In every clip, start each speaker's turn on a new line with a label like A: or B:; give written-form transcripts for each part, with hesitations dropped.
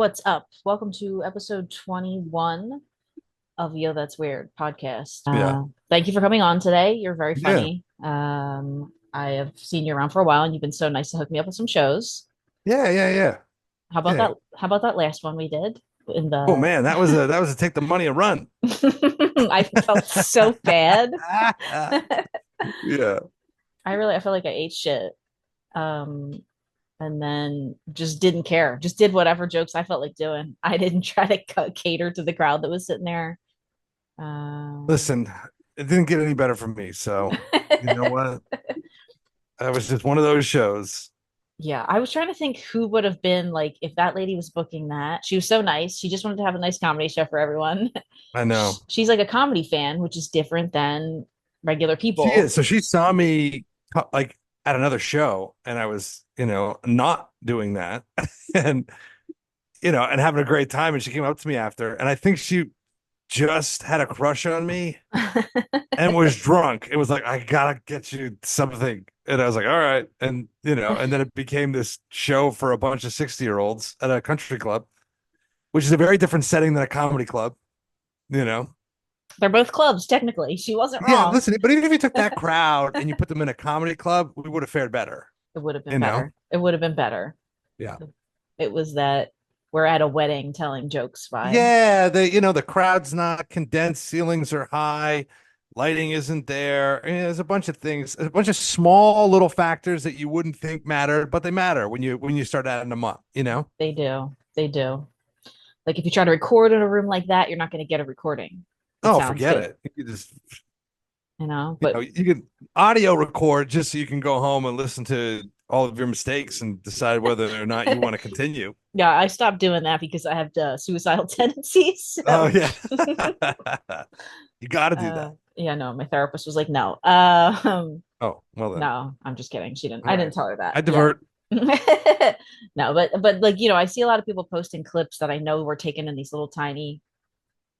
A: What's up? Welcome to episode 21 of Yo That's Weird podcast.
B: Yeah.
A: Thank you for coming on today. You're very
B: Yeah.
A: funny. I have seen you around for a while and you've been so nice to hook me up with some shows.
B: Yeah. Yeah. Yeah.
A: How about
B: Yeah.
A: that? How about that last one we did in
B: Oh
A: the
B: man, that was a take the money and run.
A: I felt so bad.
B: Yeah.
A: I felt like I ate shit. Um and then just didn't care. Just did whatever jokes I felt like doing. I didn't try to cater to the crowd that was sitting there. Um
B: Listen, it didn't get any better for me. So you know what? That was just one of those shows.
A: Yeah, I was trying to think who would have been like if that lady was booking that. She was so nice. She just wanted to have a nice comedy show for everyone.
B: I know.
A: She's like a comedy fan, which is different than regular
B: She
A: people.
B: is. So she saw me like at another show, and I was, not doing that, and and having a great time. And she came up to me after, and I think she just had a crush on me and was drunk. It was like, I gotta get you something. And I was like, all right. And and then it became this show for a bunch of 60-year-olds at a country club, which is a very different setting than a comedy club, you know.
A: They're both clubs, technically. She wasn't
B: Yeah,
A: wrong.
B: listen, but even if you took that crowd and you put them in a comedy club, we would have fared better,
A: It would have been
B: you know?
A: better. It would have been better.
B: Yeah.
A: It was that we're at a wedding telling jokes vibe.
B: Yeah, the crowd's not condensed, ceilings are high, lighting isn't there. There's a bunch of things, a bunch of small little factors that you wouldn't think matter, but they matter when you start adding them up, you know?
A: They do. They do. Like if you try to record in a room like that, you're not going to get a recording that
B: Oh,
A: sounds
B: forget
A: good,
B: it. You just,
A: but
B: you can audio record just so you can go home and listen to all of your mistakes and decide whether or not you want to continue.
A: yeah, I stopped doing that because I have suicidal tendencies.
B: Oh
A: So,
B: yeah. You got to do that.
A: yeah, no, my therapist was like, no,
B: Oh, well then.
A: no, I'm just kidding. She didn't.
B: All
A: I
B: right.
A: didn't tell her that.
B: I
A: Yeah.
B: divert.
A: No, but like I see a lot of people posting clips that I know were taken in these little tiny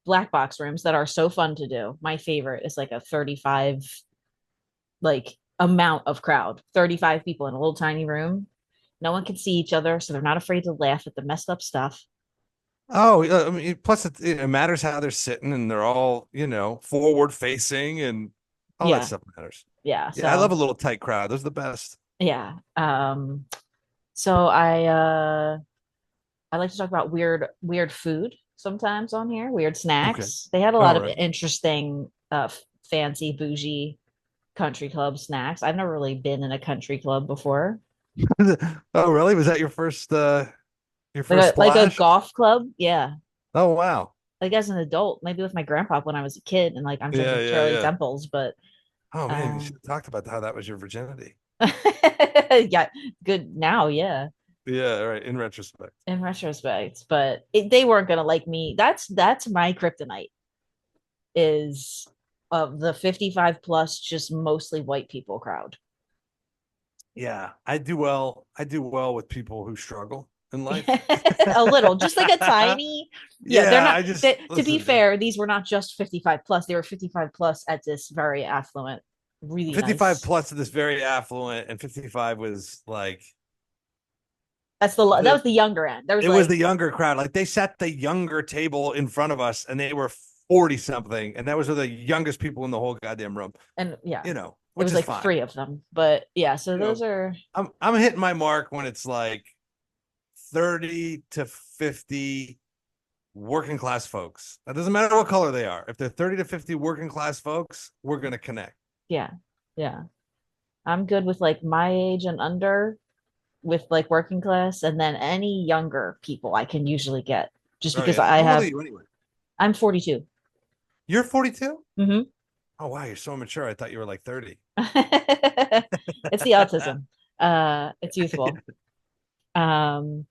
A: black box rooms that are so fun to do. My favorite is like a 35 like amount of crowd, 35 people in a little tiny room. No one can see each other, so they're not afraid to laugh at the messed up stuff.
B: Oh, I mean, plus it matters how they're sitting and they're all, forward facing and all that
A: Yeah,
B: stuff matters.
A: yeah.
B: Yeah, I love
A: So
B: a little tight crowd. Those are the best.
A: yeah. So I like to talk about weird food sometimes on here, weird
B: Okay.
A: snacks. They had a lot
B: All
A: of
B: right.
A: interesting fancy bougie country club snacks. I've never really been in a country club before.
B: Oh, really? Was that your
A: Like
B: first
A: like a
B: splash?
A: golf club, yeah.
B: Oh, wow.
A: Like as an adult, maybe with my grandpa when I was a kid, and like I'm
B: Yeah,
A: drinking
B: yeah,
A: Shirley
B: yeah.
A: Temples, but
B: Oh man, you
A: uh,
B: should have talked about how that was your virginity.
A: yeah, good now, yeah.
B: Yeah, right. In retrospect.
A: In retrospect, but they weren't gonna like me. That's my kryptonite is of the 55 plus, just mostly white people crowd.
B: Yeah, I do well. I do well with people who struggle in life.
A: A little, just like a tiny, yeah. They're
B: Yeah,
A: not.
B: I just
A: To be
B: listen.
A: fair, these were not just 55 plus. They were 55 plus at this very affluent, really
B: 55
A: nice.
B: plus of this very affluent, and 55 was like
A: That
B: the
A: was the younger end. There was
B: it was
A: like,
B: the younger crowd. Like they sat the younger table in front of us, and they were 40 something, and that was the youngest people in the whole goddamn room.
A: and yeah, it
B: Which
A: was
B: is
A: like
B: fine.
A: three of them. But yeah, so
B: You
A: those
B: know,
A: are
B: I'm hitting my mark when it's like 30 to 50 working class folks. It doesn't matter what color they are. If they're 30 to 50 working class folks, we're gonna connect.
A: yeah, yeah. I'm good with like my age and under with like working class, and then any younger people I can usually get just
B: Oh
A: because
B: yeah.
A: I
B: How old are
A: have.
B: you anyway?
A: I'm 42.
B: You're 42?
A: Mm-hmm.
B: Oh wow, you're so mature. I thought you were like 30.
A: It's the autism. It's youthful. Um,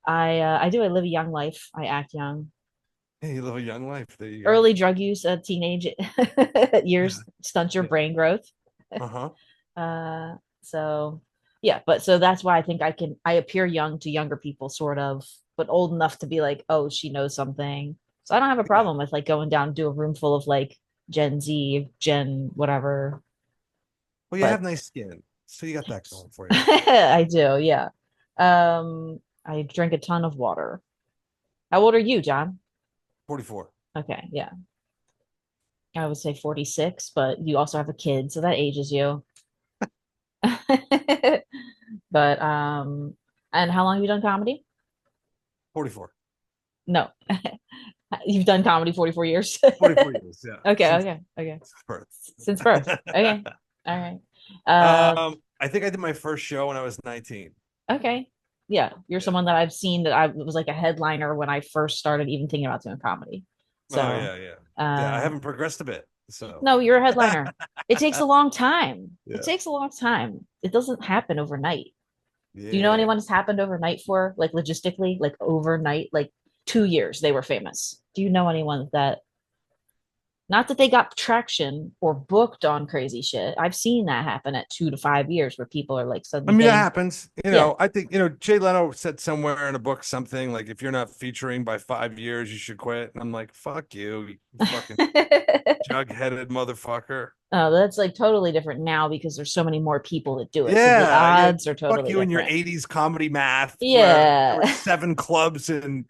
A: I live a young life. I act young.
B: Hey, you live a young life. There you go.
A: Early drug use, teenage
B: Yeah.
A: years stunt your
B: Yeah.
A: brain growth.
B: Uh-huh.
A: Uh, so yeah, but so that's why I appear young to younger people, sort of, but old enough to be like, oh, she knows something. So I don't have a
B: Yeah.
A: problem with like going down to a room full of like Gen Z, Gen whatever.
B: Well, you have
A: But
B: nice skin, so you got that going for you.
A: I do, yeah. I drink a ton of water. How old are you, John?
B: 44.
A: Okay, yeah. I would say 46, but you also have a kid, so that ages you. But and how long have you done comedy?
B: 44.
A: No. You've done comedy 44 years.
B: 44 years. Yeah.
A: Okay,
B: Since
A: okay, okay.
B: birth.
A: Since birth. Okay. All right.
B: I think I did my first show when I was 19.
A: Okay. Yeah, you're
B: Yeah.
A: someone that I've seen that I was like a headliner when I first started even thinking about doing comedy.
B: Oh
A: So,
B: yeah, yeah. Yeah, I
A: uh,
B: haven't progressed a bit. So
A: no, you're a headliner. It takes a long time. It
B: yeah.
A: takes a long time. It doesn't happen overnight. Do you know
B: Yeah.
A: anyone it's happened overnight for, like logistically, like overnight, like 2 years they were famous? Do you know anyone that, not that they got traction or booked on crazy shit? I've seen that happen at 2 to 5 years where people are like
B: I
A: suddenly
B: mean, that
A: getting,
B: happens.
A: yeah.
B: I think, Jay Leno said somewhere in a book something like, if you're not featuring by 5 years, you should quit. And I'm like, fuck you fucking jug-headed motherfucker.
A: Oh, that's like totally different now because there's so many more people that do it. So the
B: Yeah, yeah.
A: odds are
B: Fuck
A: totally
B: you and your
A: different.
B: 80s comedy math, where there were
A: Yeah.
B: 7 clubs in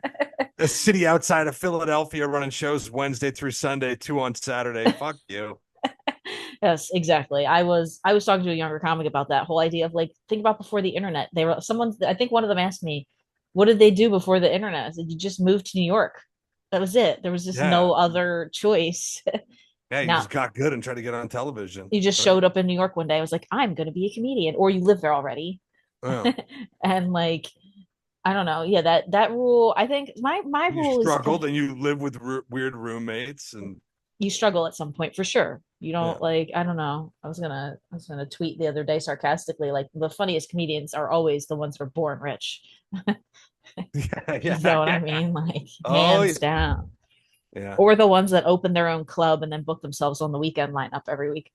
B: a city outside of Philadelphia running shows Wednesday through Sunday, 2 on Saturday. Fuck you.
A: Yes, exactly. I was talking to a younger comic about that whole idea of like think about before the internet. They were someone I think one of them asked me, what did they do before the internet? I said, you just moved to New York. That was it. There was just
B: Yeah.
A: no other choice.
B: Yeah, you
A: Now
B: just got good and tried to get on television.
A: you just
B: Right.
A: showed up in New York one day. I was like, I'm gonna be a comedian, or you live there already.
B: Oh.
A: And like, I don't know. Yeah, that rule, I think my
B: You
A: rule is
B: struggled and you live with weird roommates and
A: you struggle at some point for sure. You
B: yeah.
A: don't like, I don't know. I was gonna tweet the other day sarcastically, like the funniest comedians are always the ones who are born rich.
B: Yeah,
A: You
B: yeah,
A: know what I
B: yeah.
A: mean? Like
B: Oh
A: hands
B: yeah.
A: down.
B: Yeah.
A: Or the ones that open their own club and then book themselves on the weekend lineup every week.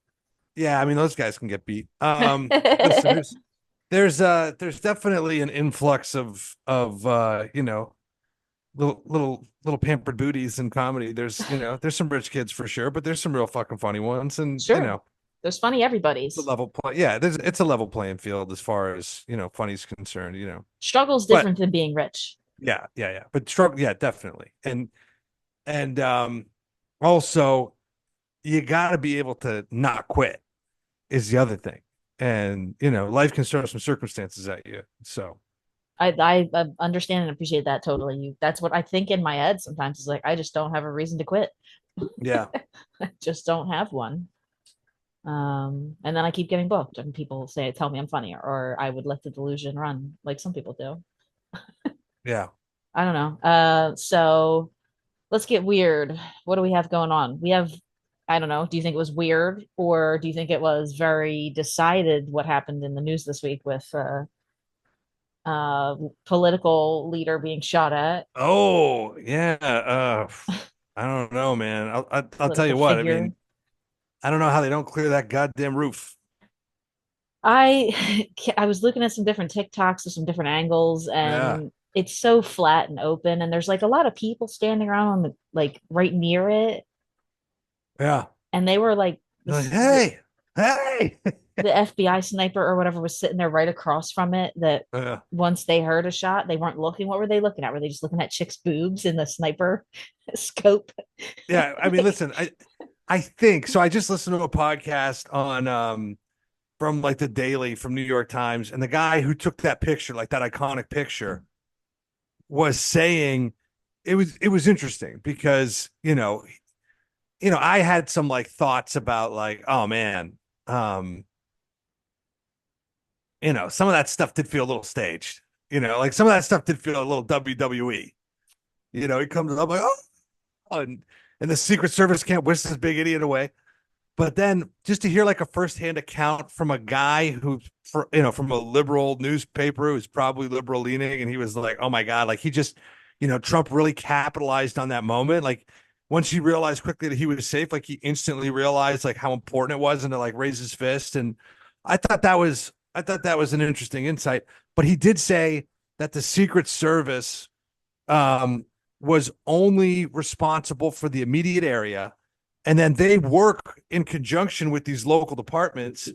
B: Yeah, I mean those guys can get beat. Listen, there's definitely an influx of little pampered booties in comedy. There's some rich kids for sure, but there's some real fucking funny ones, and
A: Sure. There's funny
B: it's a
A: everybody's.
B: level play. Yeah, it's a level playing field as far as funny's concerned.
A: Struggle's
B: But
A: different than being rich.
B: yeah, yeah, yeah. But struggle, yeah, definitely. And also you got to be able to not quit is the other thing. And life can throw some circumstances at you. So
A: I understand and appreciate that totally. That's what I think in my head sometimes is like I just don't have a reason to quit.
B: yeah,
A: I just don't have one. And then I keep getting booked, and people say, "Tell me I'm funny," or I would let the delusion run, like some people do.
B: yeah.
A: I don't know. So let's get weird. What do we have going on? We have, I don't know. Do you think it was weird, or do you think it was very decided what happened in the news this week with political leader being shot at,
B: Oh yeah. I don't know, man. I'll tell
A: political
B: you what. I
A: figure?
B: mean, I don't know how they don't clear that goddamn roof.
A: I was looking at some different TikToks of some different angles,
B: Yeah,
A: and it's so flat and open, and there's like a lot of people standing around on the like right near it,
B: yeah.
A: and they were like
B: They're like,
A: this
B: hey, hey.
A: the FBI sniper or whatever was sitting there right across from it. That
B: Yeah,
A: once they heard a shot, they weren't looking. What were they looking at? Were they just looking at chicks' boobs in the sniper scope?
B: yeah. I mean,
A: Like,
B: listen, I think so. I just listened to a podcast on from like the Daily from New York Times, and the guy who took that picture, like that iconic picture, was saying it was interesting because I had some like thoughts about like, oh man, um, some of that stuff did feel a little staged. Like some of that stuff did feel a little WWE. He comes up like, oh, and the Secret Service can't whisk this big idiot away. But then just to hear like a firsthand account from a guy from a liberal newspaper who's probably liberal leaning, and he was like, oh my God, like he just, Trump really capitalized on that moment. Like once he realized quickly that he was safe, like he instantly realized like how important it was and to like raise his fist. And I thought that was an interesting insight. But he did say that the Secret Service um was only responsible for the immediate area, and then they work in conjunction with these local departments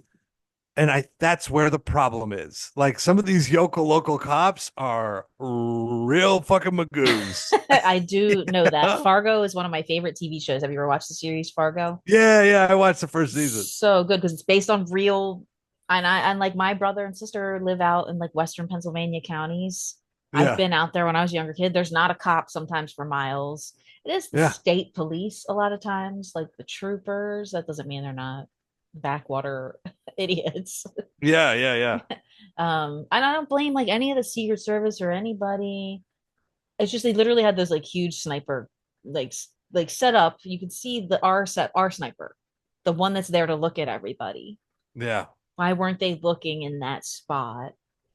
B: And I that's where the problem is. Like some of these local cops are real fucking magoos.
A: I do know that
B: Yeah,
A: Fargo is one of my favorite TV shows. Have you ever watched the series Fargo?
B: yeah. I watched the first season.
A: So good because it's based on real. And like my brother and sister live out in like Western Pennsylvania counties. I've
B: Yeah,
A: been out there when I was a younger kid. There's not a cop sometimes for miles. It is the
B: yeah,
A: state police a lot of times, like the troopers. That doesn't mean they're not backwater idiots.
B: yeah.
A: And I don't blame like any of the Secret Service or anybody. It's just they literally had those like huge sniper like like set up. You could see the R sniper, the one that's there to look at everybody.
B: Yeah.
A: Why weren't they looking in that spot?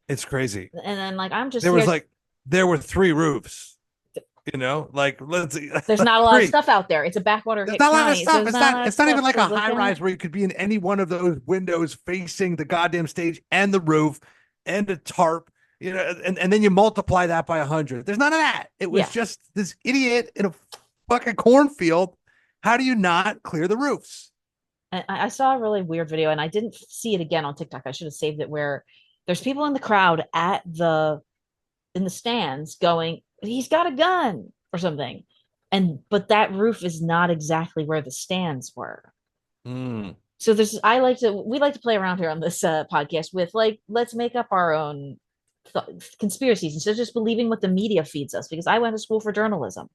B: It's crazy.
A: And then like I'm just
B: There was
A: here.
B: like there were three roofs, like let's see,
A: There's
B: like
A: not a lot of
B: three.
A: stuff out there. It's a backwater
B: There's
A: hit
B: not a lot of
A: county, so
B: stuff.
A: there's
B: It's
A: not a
B: not
A: lot of
B: it's not even
A: stuff
B: like
A: to
B: a
A: look
B: high
A: at.
B: rise where you could be in any one of those windows facing the goddamn stage and the roof and a tarp, and then you multiply that by 100. There's none of that. It was
A: Yeah,
B: just this idiot in a fucking cornfield. How do you not clear the roofs?
A: I saw a really weird video, and I didn't see it again on TikTok. I should have saved it. Where there's people in the crowd at the in the stands going, "He's got a gun" or something, and but that roof is not exactly where the stands were.
B: Mm,
A: So there's we like to play around here on this podcast with like let's make up our own conspiracies instead of just believing what the media feeds us, because I went to school for journalism.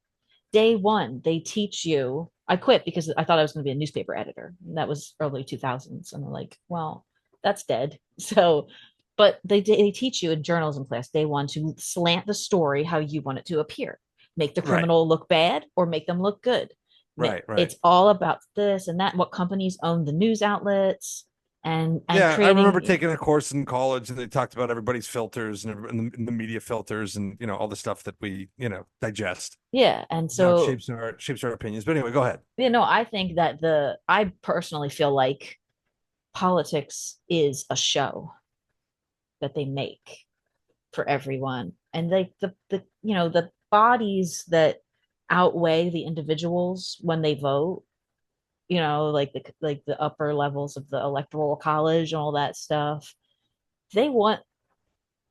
A: Day one they teach you, I quit because I thought I was going to be a newspaper editor, and that was early 2000s, and I'm like, well, that's dead. So but they teach you in journalism class day one to slant the story how you want it to appear, make the
B: right,
A: criminal look bad or make them look good.
B: right.
A: It's all about this and that, what companies own the news outlets, and
B: Yeah, I remember
A: creating.
B: taking a course in college, and they talked about everybody's filters and the media filters, and all the stuff that we digest.
A: Yeah, and
B: How it
A: so
B: shapes our opinions. But anyway, go ahead.
A: I think that the I personally feel like politics is a show that they make for everyone, and like the bodies that outweigh the individuals when they vote, like the upper levels of the electoral college and all that stuff, they want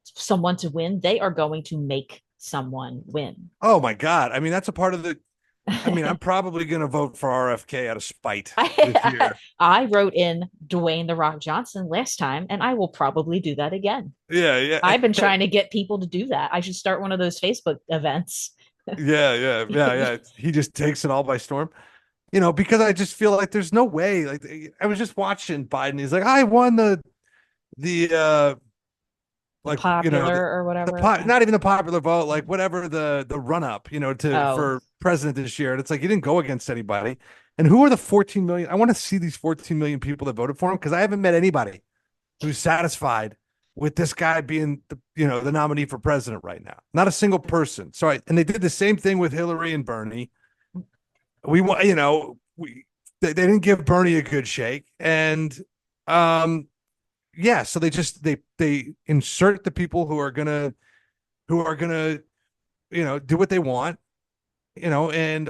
A: someone to win. They are going to make someone win.
B: Oh my God! I mean, that's a part of the. I mean, I'm probably going to vote for RFK out of spite this
A: I,
B: year.
A: I wrote in Dwayne the Rock Johnson last time, and I will probably do that again.
B: Yeah.
A: I've been trying to get people to do that. I should start one of those Facebook events.
B: Yeah. He just takes it all by storm. Because I just feel like there's no way. Like I was just watching Biden. He's like, I won the
A: The
B: like
A: popular or whatever.
B: not even the popular vote, like whatever the run up, to
A: Oh,
B: for president this year. And it's like he didn't go against anybody. And who are the 14 million? I want to see these 14 million people that voted for him, because I haven't met anybody who's satisfied with this guy being the nominee for president right now. Not a single person. And they did the same thing with Hillary and Bernie. We want, they didn't give Bernie a good shake. And yeah, so they insert the people who are gonna do what they want, and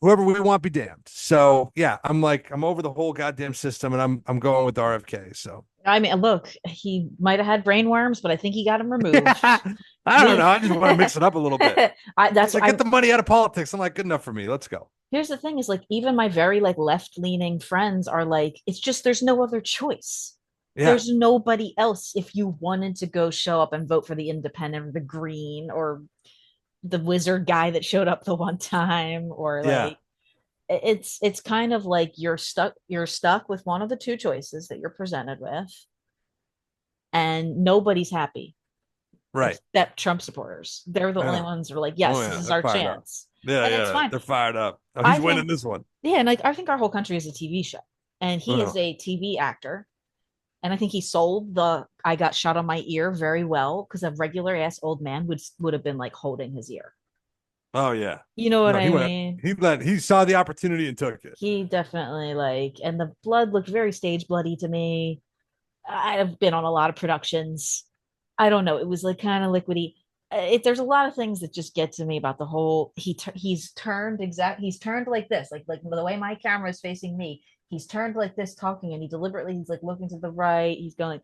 B: whoever we want be damned. So yeah, I'm over the whole goddamn system, and I'm going with RFK. So
A: I mean, look, he might have had brain worms, but I think he got them removed.
B: I don't know.
A: Me,
B: I just want to mix it up a little bit.
A: that's
B: He's like,
A: I.
B: get the money out of politics. I'm like, good enough for me. Let's go.
A: Here's the thing: is like even my very like left leaning friends are like, it's just there's no other choice.
B: Yeah,
A: There's nobody else if you wanted to go show up and vote for the independent or the green or the wizard guy that showed up the one time, or
B: yeah,
A: like it's kind of like you're stuck with one of the two choices that you're presented with, and nobody's happy
B: right.
A: except Trump supporters. They're the
B: I
A: only
B: know.
A: ones who are like,
B: Oh
A: yes, this
B: yeah,
A: is
B: they're
A: our
B: fired up.
A: chance.
B: Yeah,
A: And it's
B: yeah,
A: fine.
B: they're fired up. Oh,
A: I
B: he's winning
A: think,
B: this one.
A: yeah, and like I think our whole country is a TV show, and he is
B: Oh,
A: a TV actor, and I think he sold the "I got shot on my ear" very well, because a regular ass old man would have been like holding his ear.
B: oh yeah.
A: You know what
B: No, he
A: I
B: went.
A: mean?
B: He saw the opportunity and took it.
A: He definitely like, and the blood looked very stage bloody to me. I've been on a lot of productions. I don't know. It was like kind of liquidy. There's a lot of things that just get to me about the whole. He's turned like this, like the way my camera is facing me. he's turned like this talking, and he deliberately, he's like looking to the right, he's going,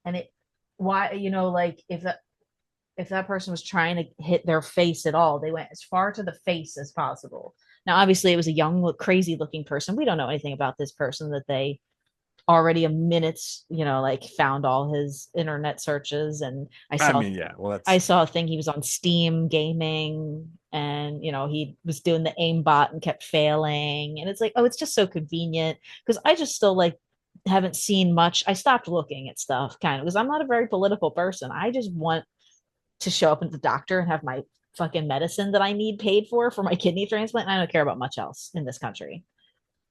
A: and it, why, like if that person was trying to hit their face at all, they went as far to the face as possible. Now, obviously, it was a young, crazy looking person. We don't know anything about this person that they already a minutes, like found all his internet searches. And
B: I mean, yeah, well,
A: I
B: that's,
A: saw a thing he was on Steam gaming, and he was doing the aimbot and kept failing. And it's like, oh, it's just so convenient, because I just still like haven't seen much. I stopped looking at stuff kind of because I'm not a very political person. I just want to show up at the doctor and have my fucking medicine that I need paid for my kidney transplant. And I don't care about much else in this country.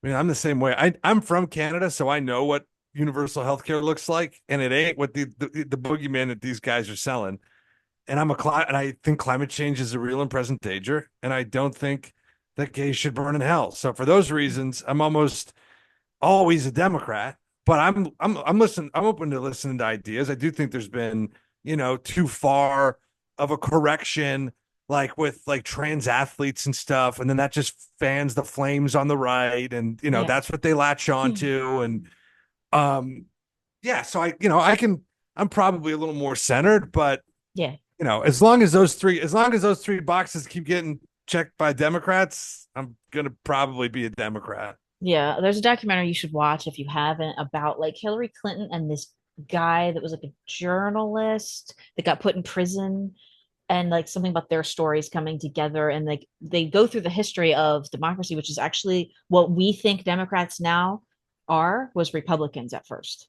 B: I mean, I'm the same way. I'm from Canada, so I know what universal healthcare looks like, and it ain't what the boogeyman that these guys are selling. And and I think climate change is a real and present danger, and I don't think that gays should burn in hell. So for those reasons, I'm almost always a Democrat, but I'm open to listening to ideas. I do think there's been, too far of a correction, like with like trans athletes and stuff, and then that just fans the flames on the right, and
A: Yeah.
B: that's what they latch on to. And um yeah, so I'm probably a little more centered, but
A: Yeah.
B: as long as those three boxes keep getting checked by Democrats, I'm gonna probably be a Democrat.
A: Yeah, there's a documentary you should watch if you haven't, about like Hillary Clinton and this guy that was like a journalist that got put in prison, and like something about their stories coming together, and like they go through the history of democracy, which is actually what we think Democrats now are, was Republicans at first.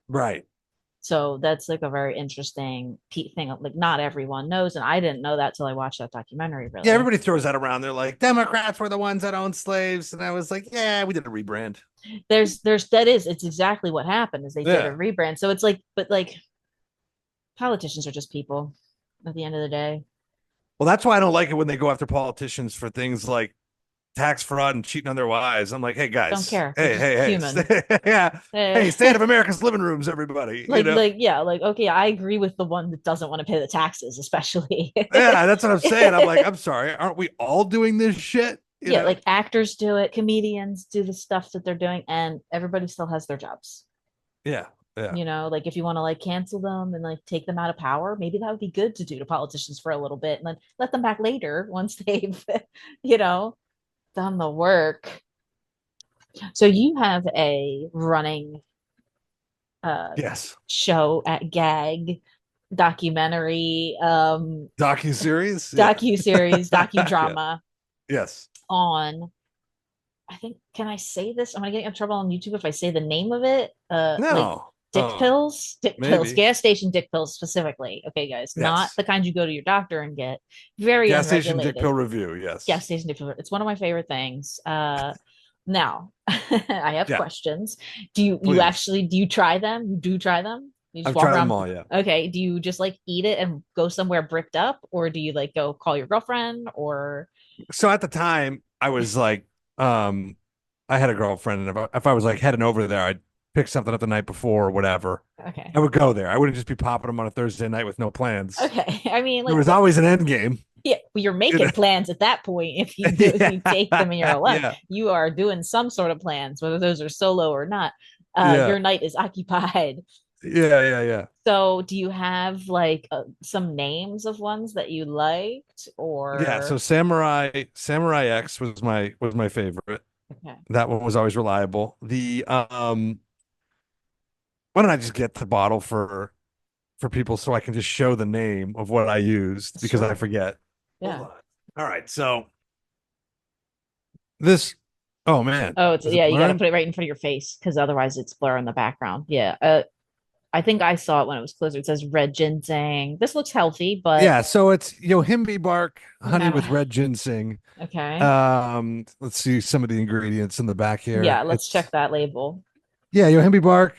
B: Right.
A: So that's like a very interesting thing. Like not everyone knows, and I didn't know that till I watched that documentary.
B: Yeah,
A: Really,
B: everybody throws that around. They're like, Democrats were the ones that owned slaves. And I was like, yeah, we did a rebrand.
A: there's that is it's exactly what happened is they did a
B: Yeah.
A: rebrand. So it's like, but like politicians are just people at the end of the day.
B: Well, that's why I don't like it when they go after politicians for things like tax fraud and cheating on their wives. I'm like, hey
A: Don't
B: guys,
A: care. They're
B: hey,
A: just
B: hey, hey,
A: human.
B: yeah, hey,
A: Eh,
B: state of America's living rooms, everybody.
A: like yeah, like okay, I agree with the one that doesn't want to pay the taxes, especially.
B: Yeah, that's what I'm saying. I'm like, I'm sorry, aren't we all doing this shit?
A: Yeah, like actors do it, comedians do the stuff that they're doing, and everybody still has their jobs.
B: Yeah, yeah.
A: Like if you want to like cancel them and like take them out of power, maybe that would be good to do to politicians for a little bit, and then let them back later once they've, you know, done the work. So you have a running uh
B: Yes.
A: show at Gag, documentary,
B: Docu series. Yeah.
A: docu-series,
B: Yeah.
A: docudrama
B: Yes.
A: on, I think, can I say this? I'm gonna get in trouble on YouTube if I say the name of it. Like
B: No. Oh,
A: dick pills,
B: maybe.
A: gas station dick pills specifically. Okay, guys, not
B: Yes.
A: the kind you go to your doctor and get. Very
B: Gas station dick
A: unregulated.
B: pill review.
A: Gas
B: Yes.
A: station dick pill. It's one of my favorite things. Now I have
B: Yeah.
A: questions. Do you
B: Please.
A: actually, do you try them? You do try them? You just
B: I've
A: walk
B: tried them
A: around.
B: all. Yeah.
A: Okay. Do you just like eat it and go somewhere bricked up, or do you like go call your girlfriend or
B: So at the time, I was like, um, I had a girlfriend, and if I was like heading over there, I'd pick something up the night before or whatever.
A: okay.
B: I would go there. I wouldn't just be popping them on a Thursday night with no plans.
A: Okay. I mean,
B: There
A: like,
B: was always an end game.
A: yeah, well, you're
B: You know?
A: making plans at that point. If you take them and you're
B: Yeah.
A: alone,
B: Yeah.
A: you are doing some sort of plans, whether those are solo or not.
B: Yeah.
A: Your night is occupied.
B: Yeah. Yeah. Yeah.
A: So, do you have like some names of ones that you liked,
B: Yeah. So
A: or
B: Samurai X was my favorite.
A: okay,
B: That one was always reliable. The why don't I just get the bottle for people so I can just show the name of what I used because I
A: sure,
B: forget. Hold
A: yeah.
B: on. All right. So this, oh man,
A: Oh, it's
B: is it
A: yeah. You got to
B: blurring?
A: put it right in front of your face because otherwise it's blur in the background. Yeah. I think I saw it when it was closer. It says red ginseng. This looks healthy, but
B: Yeah. So it's Yohimbe bark, honey with
A: nah.
B: red ginseng.
A: Okay.
B: Let's see some of the ingredients in the back
A: Yeah,
B: here.
A: let's check
B: It's
A: that label.
B: yeah, Yohimbe bark.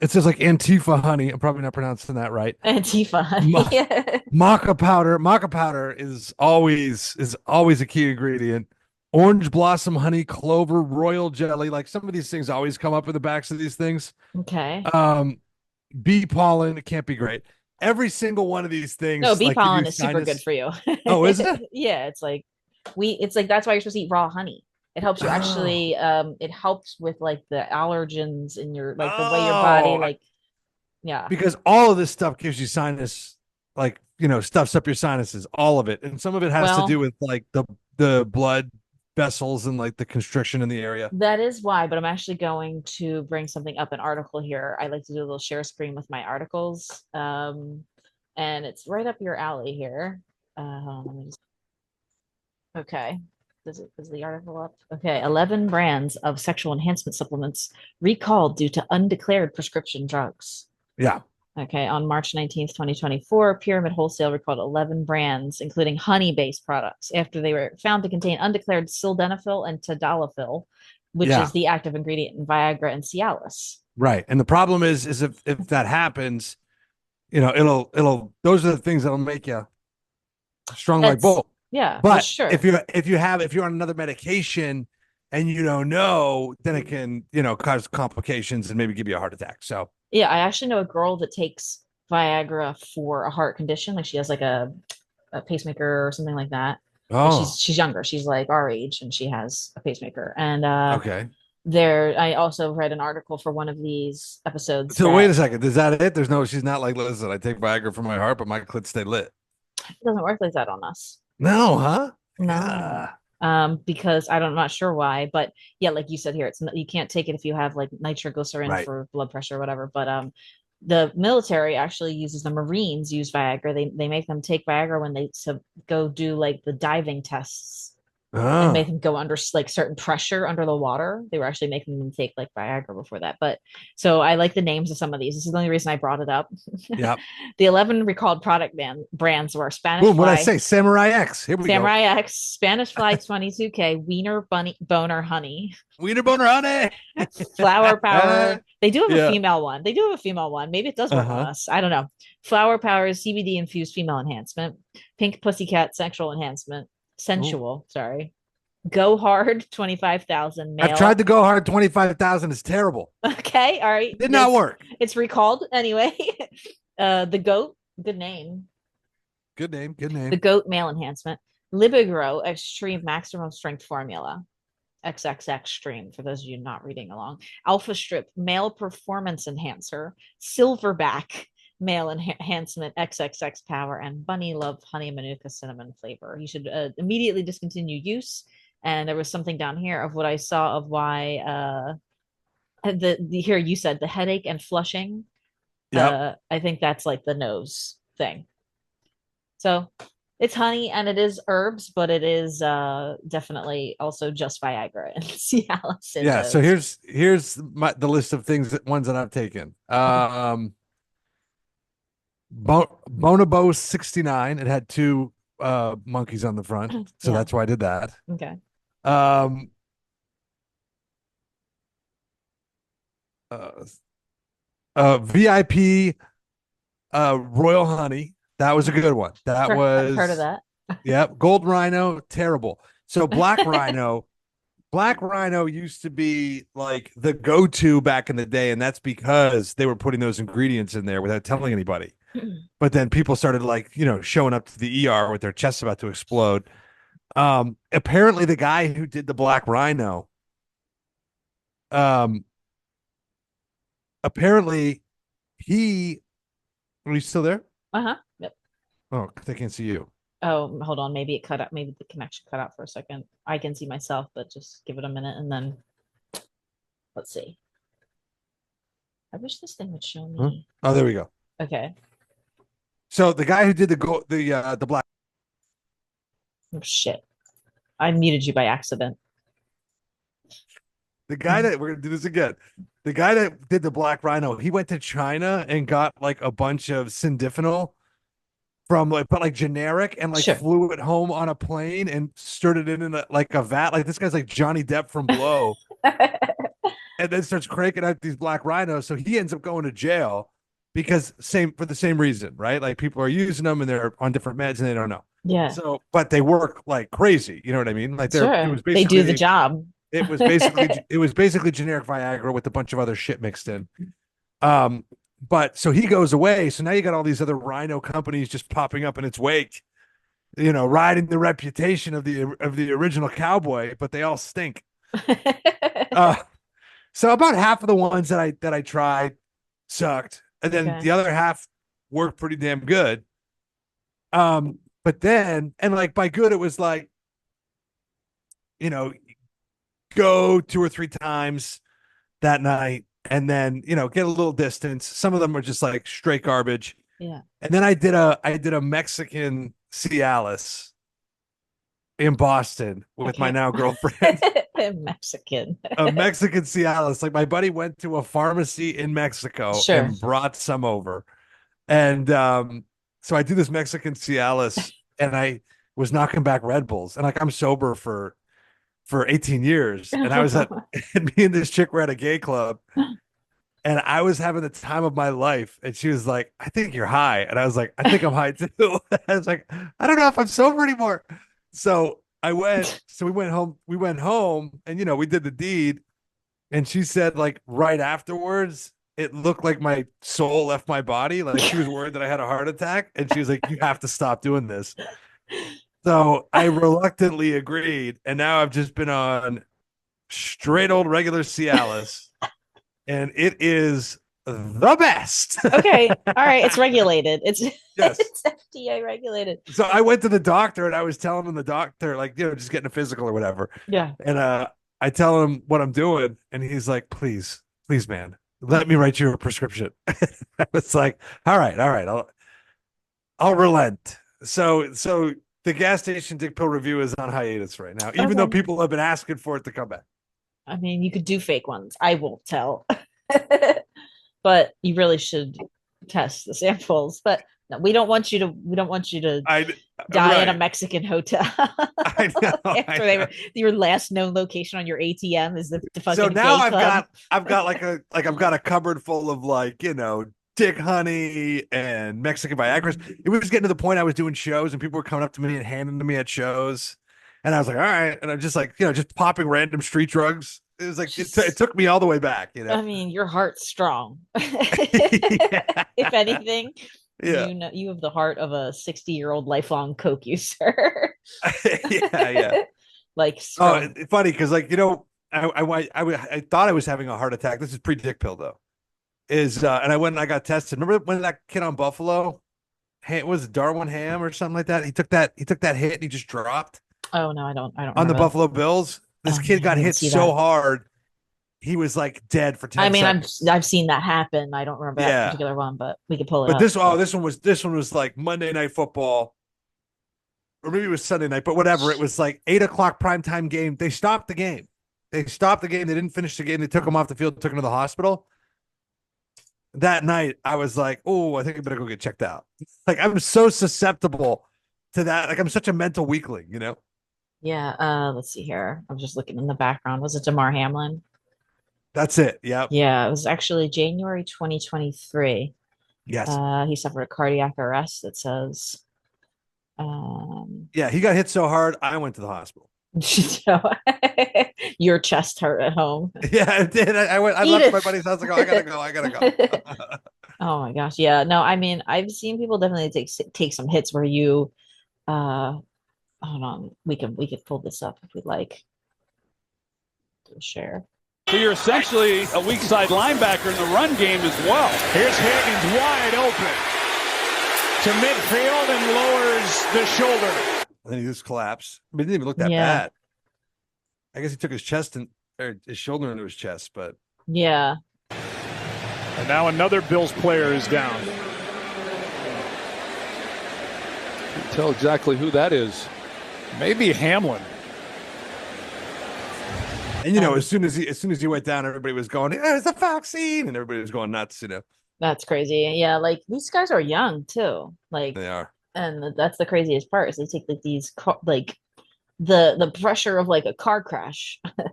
B: It says like Antifa honey. I'm probably not pronouncing that right.
A: Antifa,
B: Ma-
A: honey. Yeah.
B: Maca powder. Maca powder is always a key ingredient. Orange blossom honey, clover, royal jelly. Like some of these things always come up in the backs of these things.
A: Okay.
B: Um, bee pollen. It can't be great. Every single one of these
A: No,
B: things
A: bee
B: like give you
A: pollen is super good
B: sinus.
A: for you.
B: Oh, is it?
A: Yeah, it's like it's like that's why you're supposed to eat raw honey. It helps you
B: Oh,
A: actually it helps with like the allergens in your like the way your body
B: oh,
A: like yeah.
B: because all of this stuff gives you sinus, like, stuffs up your sinuses, all of it. And some of it has to do
A: Well,
B: with like the blood vessels and like the constriction in the area.
A: that is why, but I'm actually going to bring something up an article here. I like to do a little share screen with my articles. And it's right up your alley here. Let me just, okay. Is the article up? Okay, 11 brands of sexual enhancement supplements recalled due to undeclared prescription drugs.
B: Yeah.
A: Okay, on March 19th, 2024, Pyramid Wholesale recalled 11 brands, including honey-based products, after they were found to contain undeclared sildenafil and tadalafil, which is
B: Yeah.
A: the active ingredient in Viagra and Cialis.
B: Right. And the problem is if that happens, it'll those are the things that'll make you strong like
A: That's,
B: bull.
A: yeah, well,
B: But
A: sure.
B: if you're on another medication and you don't know, then it can, cause complications and maybe give you a heart attack. So,
A: Yeah, I actually know a girl that takes Viagra for a heart condition. Like she has like a pacemaker or something like that. Like she's
B: oh,
A: she's younger. She's like our age and she has a pacemaker. And
B: okay.
A: there I also read an article for one of these episodes
B: So wait
A: that
B: a second. Is that it? She's not like, listen, I take Viagra for my heart, but my clit stay lit.
A: it doesn't work like that on us.
B: No, huh?
A: No.
B: Yeah.
A: Because I'm not sure why, but yeah, like you said here, you can't take it if you have like nitroglycerin
B: Right.
A: for blood pressure or whatever. But the military actually uses the Marines use Viagra. They make them take Viagra when they go do like the diving tests and make
B: Oh,
A: them go under like certain pressure under the water. They were actually making them take like Viagra before that. But so I like the names of some of these. This is the only reason I brought it up.
B: yep.
A: The 11 recalled brands were Spanish
B: Boom. What'd I
A: Fly,
B: say? Samurai X. Here we go.
A: Samurai X, Spanish Fly 22K, Wiener Bunny Boner Honey,
B: Wiener boner honey.
A: Flower Power. They do have a
B: Yeah.
A: female one. They do have a female one. Maybe it does work on
B: Uh-huh.
A: us. I don't know. Flower Power CBD infused female enhancement, Pink Pussycat sexual enhancement,
B: Ooh.
A: sensual. Sorry. Go Hard 25,000
B: I've tried
A: male.
B: to go hard. 25,000 is terrible.
A: Okay, all right.
B: Did not
A: It's
B: work.
A: it's recalled anyway. The Goat, good name.
B: Good name. Good
A: The
B: name.
A: Goat male enhancement. Libigro Extreme Maximum Strength Formula. XXX stream for those of you not reading along. Alpha Strip male performance enhancer, Silverback male enhancement XXX power, and Bunny Love honey manuka cinnamon flavor. You should immediately discontinue use. And there was something down here of what I saw of why here you said the headache and flushing.
B: Yep.
A: I think that's like the nose thing. So it's honey and it is herbs, but it is definitely also just Viagra and Cialis in
B: Yeah. So
A: those.
B: here's the list of ones that I've taken.
A: Okay.
B: Bonobo 69. It had two monkeys on the front, so
A: Yeah.
B: that's why I did that.
A: Okay.
B: Um, uh, VIP Royal Honey. That was a good one. That
A: I've heard of
B: was,
A: that.
B: yep. Gold Rhino, terrible. So Black Rhino used to be like the go-to back in the day, and that's because they were putting those ingredients in there without telling anybody. But then people started like, showing up to the ER with their chests about to explode. Apparently the guy who did the Black Rhino, um, apparently he, are you still there?
A: Uh-huh. Yep.
B: Oh, they can't see you.
A: Oh, hold on. Maybe it cut out. Maybe the connection cut out for a second. I can see myself, but just give it a minute and then let's see. I wish this thing would show
B: Huh?
A: me.
B: Oh, there we go.
A: Okay.
B: So the guy who did the Black,
A: Oh, shit. I muted you by accident.
B: the guy that, we're gonna do this again. The guy that did the Black Rhino, he went to China and got like a bunch of Syndiphonol from like, but like generic, and like
A: Sure.
B: flew it home on a plane and stirred it in like a vat. Like this guy's like Johnny Depp from Blow, and then starts cranking out these Black Rhinos. So he ends up going to jail because for the same reason, right? Like people are using them and they're on different meds and they don't know.
A: Yeah.
B: So, but they work like crazy. You know what I mean? Like it
A: Sure.
B: was
A: They do
B: basically
A: the job.
B: it was basically generic Viagra with a bunch of other shit mixed in. Um, but so he goes away. So now you got all these other rhino companies just popping up in its wake. riding the reputation of the original cowboy, but they all stink. Uh, so about half of the ones that I tried sucked, and then
A: Okay.
B: the other half worked pretty damn good. But then, and like by good, it was like, you know, go 2 or 3 times that night, and then get a little distance. Some of them are just like straight garbage.
A: Yeah.
B: And then I did a Mexican Cialis in Boston with my
A: Okay.
B: now girlfriend.
A: Mexican.
B: A Mexican Cialis. Like my buddy went to a pharmacy in Mexico
A: Sure.
B: and brought some over. And so I do this Mexican Cialis, and I was knocking back Red Bulls. And like I'm sober for 18 years. And I was at and me and this chick were at a gay club, and I was having the time of my life. And she was like, I think you're high. And I was like, I think I'm high too. I was like, I don't know if I'm sober anymore. So we went home, and we did the deed. And she said, like, right afterwards, it looked like my soul left my body. Like she was worried that I had a heart attack. And she was like, you have to stop doing this. So I reluctantly agreed. And now I've just been on straight old regular Cialis, and it is the best.
A: Okay. All right. It's regulated. It's
B: Yes.
A: it's FDA regulated.
B: So I went to the doctor, and I was telling him, the doctor, like, just getting a physical or whatever.
A: Yeah.
B: And I tell him what I'm doing, and he's like, please, please, man, let me write you a prescription. I was like, all right, I'll relent. So the gas station dick pill review is on hiatus right now, even though
A: Okay.
B: people have been asking for it to come back.
A: I mean, you could do fake ones. I won't tell. But you really should test the samples. But no, we don't want you to
B: I
A: die in a
B: right.
A: Mexican hotel
B: I know. I
A: after they
B: know.
A: were your last known location on your ATM is the
B: So
A: fucking
B: now
A: gay
B: I've
A: club.
B: got I've got I've got a cupboard full of, like, dick honey and Mexican Viagra's. It was getting to the point I was doing shows, and people were coming up to me and handing to me at shows. And I was like, all right. And I'm just like, just popping random street drugs. It was like it
A: Just,
B: took me all the way back.
A: I mean, your heart's strong.
B: Yeah.
A: If anything,
B: Yeah.
A: you have the heart of a 60-year-old lifelong coke user.
B: Yeah. Yeah.
A: Like
B: Oh,
A: from
B: funny because, like, I thought I was having a heart attack. This is pre-dick pill though. And I went and I got tested. Remember when that kid on Buffalo, was it Darwin Ham or something like that? He took that hit and he just dropped
A: oh no, I don't
B: on the
A: remember that.
B: Buffalo Bills. This
A: Oh
B: kid
A: man, I
B: got
A: didn't
B: hit
A: see
B: so
A: that.
B: hard he was like dead for
A: I
B: 10
A: mean,
B: seconds.
A: I've seen that happen. I don't remember that
B: Yeah.
A: particular one, but we could pull it
B: But
A: up.
B: this one was like Monday Night Football, or maybe it was Sunday night, but whatever. It was like 8 o'clock primetime game. They stopped the game. They stopped the game. They didn't finish the game. They took him off the field, took him to the hospital. That night, I was like, oh, I think I better go get checked out. Like, I'm so susceptible to that. Like, I'm such a mental weakling.
A: Yeah, let's see here. I'm just looking in the background. Was it Damar Hamlin?
B: That's it. Yep.
A: Yeah, it was actually January 2023.
B: Yes.
A: He suffered a cardiac arrest. It says, um,
B: Yeah. He got hit so hard, I went to the hospital.
A: so your chest hurt at home.
B: Yeah, I did. I left my
A: Edith.
B: buddy's house. I go, I gotta go. I gotta go.
A: Oh my gosh. Yeah. No, I mean, I've seen people definitely take some hits where you uh hold on. We could pull this up if we'd like to share.
C: So you're essentially a weak side linebacker in the run game as well.
D: Here's Higgins wide open to midfield and lowers the shoulder.
B: And then he just collapsed. I mean, it didn't even look that
A: Yeah.
B: bad. I guess he took his chest or his shoulder into his chest, but
A: Yeah.
D: And now another Bills player is down.
C: Can't tell exactly who that is.
D: Maybe Hamlin.
B: and as soon as he went down, everybody was going, "It's a vaccine," and everybody was going nuts.
A: That's crazy. Yeah, like these guys are young too. Like,
B: They are.
A: and that's the craziest part is they take like these like the pressure of like a car crash
B: Yeah.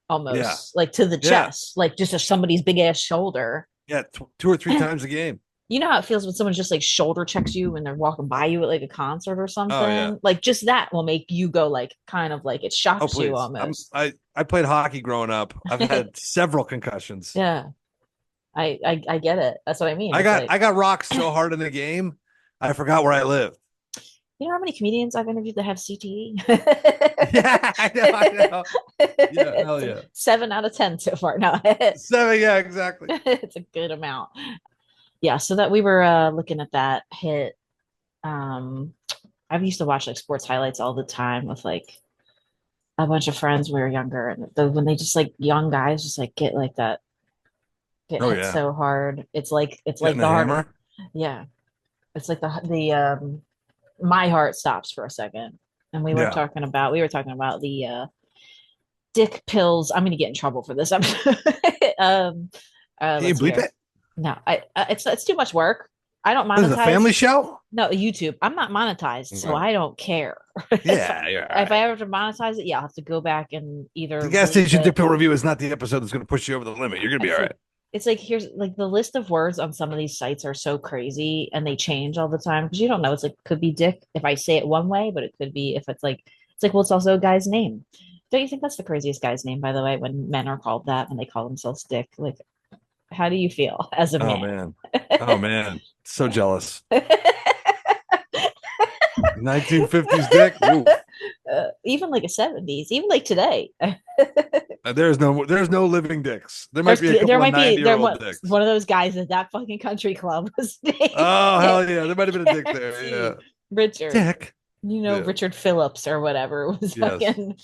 A: almost like to the
B: Yeah.
A: chest, like just somebody's big ass shoulder.
B: Yeah, 2 or 3 times a game.
A: You know how it feels when someone just like shoulder checks you when they're walking by you at like a concert or something?
B: Oh yeah.
A: Like just that will make you go like kind of like it
B: Oh
A: shocks you
B: please.
A: almost.
B: I played hockey growing up. I've had several concussions.
A: Yeah. I get it. That's what I mean.
B: I
A: It's
B: got
A: like
B: I got rocked so hard in the game, I forgot where I lived.
A: You know how many comedians I've interviewed that have CTE?
B: Yeah, I know, I know. Yeah, hell yeah.
A: 7 out of 10 so far. No,
B: 7, yeah, exactly.
A: it's a good amount. Yeah, so that we were looking at that hit. Um, I used to watch like sports highlights all the time with like a bunch of friends when we were younger, and when they just like young guys just like get like that get
B: Oh
A: hit
B: yeah.
A: so hard. It's like
B: Getting
A: the
B: a
A: heart.
B: hammer.
A: Yeah, it's like the my heart stops for a second. And
B: Yeah.
A: we were talking about the dick pills. I'm going to get in trouble for this. um,
B: Can you
A: let's see
B: bleep
A: here.
B: it?
A: No, it's too much work. I don't
B: This is a family
A: monetize.
B: show?
A: No, YouTube. I'm not monetized, so
B: Okay.
A: I don't care.
B: Yeah, yeah. All
A: If I
B: right.
A: ever to monetize it, yeah, I'll have to go back and
B: The
A: either
B: gas
A: bleep
B: station
A: it.
B: dick pill review is not the episode that's going to push you over the limit. You're going to be all right.
A: It's like here's like the list of words on some of these sites are so crazy and they change all the time because you don't know. It's like could be dick if I say it one way, but it could be if it's like well, it's also a guy's name. Don't you think that's the craziest guy's name, by the way, when men are called that when they call themselves dick? Like, how do you feel as a
B: Oh
A: man?
B: man. Oh man. So jealous. 1950s dick. Ooh.
A: Even like a 70s, even like today.
B: There's no living dicks. There might be a couple
A: There
B: of
A: might be there
B: 90-year-old dicks.
A: one of those guys at that fucking country club was named
B: Oh hell yeah. There might have been a dick there. Yeah.
A: Richard.
B: Dick. Yeah.
A: Richard Phillips or whatever was
B: Yes.
A: fucking.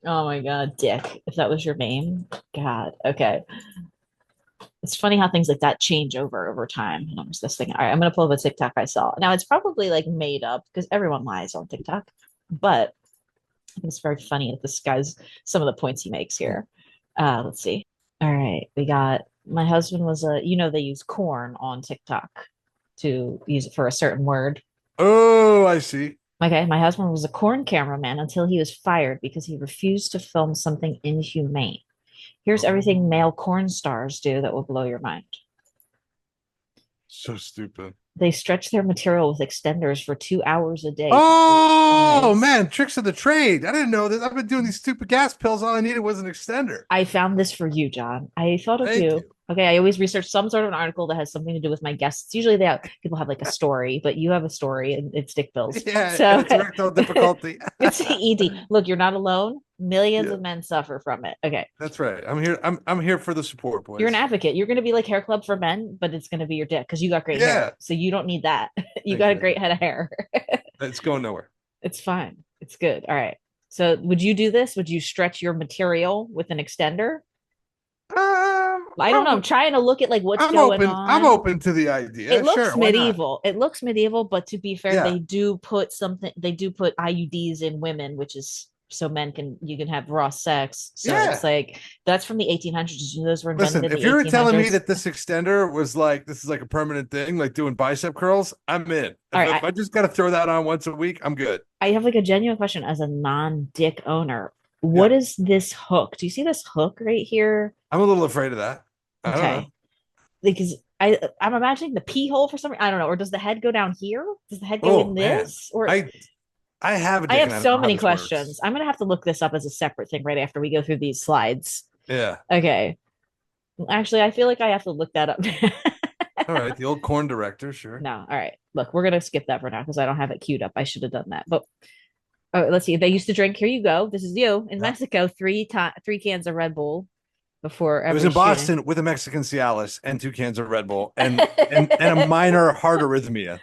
A: Oh my god, Dick! If that was your name, God. Okay, it's funny how things like that change over time. And there's this thing. All right, I'm gonna pull up a TikTok I saw. Now it's probably like made up because everyone lies on TikTok, but I think it's very funny that this guy's some of the points he makes here. Let's see. All right, we got my husband was they use corn on TikTok to use it for a certain word.
B: Oh, I see.
A: Okay, my husband was a corn cameraman until he was fired because he refused to film something inhumane. Here's everything male corn stars do that will blow your mind.
B: So stupid.
A: They stretch their material with extenders for 2 hours a day.
B: Oh man, tricks of the trade. I didn't know this. I've been doing these stupid gas pills. All I needed was an extender.
A: I found this for you, John. I thought of
B: Thank
A: you.
B: you.
A: Okay, I always research some sort of an article that has something to do with my guests. Usually people have like a story, but you have a story and it's dick pills.
B: Yeah,
A: So
B: and it's erectile difficulty.
A: it's ED. Look, you're not alone. Millions
B: Yeah.
A: of men suffer from it. Okay.
B: That's right. I'm here. I'm here for the support, boys.
A: You're an advocate. You're going to be like hair club for men, but it's going to be your dick because you got great
B: Yeah.
A: hair. So you don't need that. You
B: Thank
A: got a
B: you.
A: great head of hair.
B: It's going nowhere.
A: It's fine. It's good. All right. So would you do this? Would you stretch your material with an extender? I don't know. I'm trying to look at like what's
B: I'm
A: going
B: open.
A: on.
B: I'm open to the idea.
A: It looks
B: Sure, why not?
A: medieval. It looks medieval, but to be fair,
B: Yeah.
A: they do put IUDs in women, which is so you can have raw sex. So
B: Yeah.
A: it's like that's from the 1800s. Those were invented
B: Listen,
A: in
B: if
A: the
B: you're
A: 1800s.
B: telling me that this extender was like this is like a permanent thing, like doing bicep curls, I'm in. If I just got to throw that on once a week, I'm good.
A: I have like a genuine question as a non-dick owner. What is this hook? Do you see this hook right here?
B: I'm a little afraid of that. I don't know.
A: Because I'm imagining the pee hole for some reason. I don't know. Or does the head go down here? Does the head go in this?
B: Man.
A: Or
B: I have a
A: I
B: dick
A: have
B: and
A: so
B: don't know
A: many
B: how this works.
A: questions. I'm gonna have to look this up as a separate thing right after we go through these slides.
B: Yeah.
A: Okay. Actually, I feel like I have to look that up.
B: All right. The old corn director, sure.
A: No. All right. Look, we're gonna skip that for now because I don't have it queued up. I should have done that. But let's see. They used to drink. Here you go. This is you in Mexico. 3 cans of Red Bull before every
B: It was in
A: shooting.
B: Boston with a Mexican Cialis and 2 cans of Red Bull and a minor heart arrhythmia.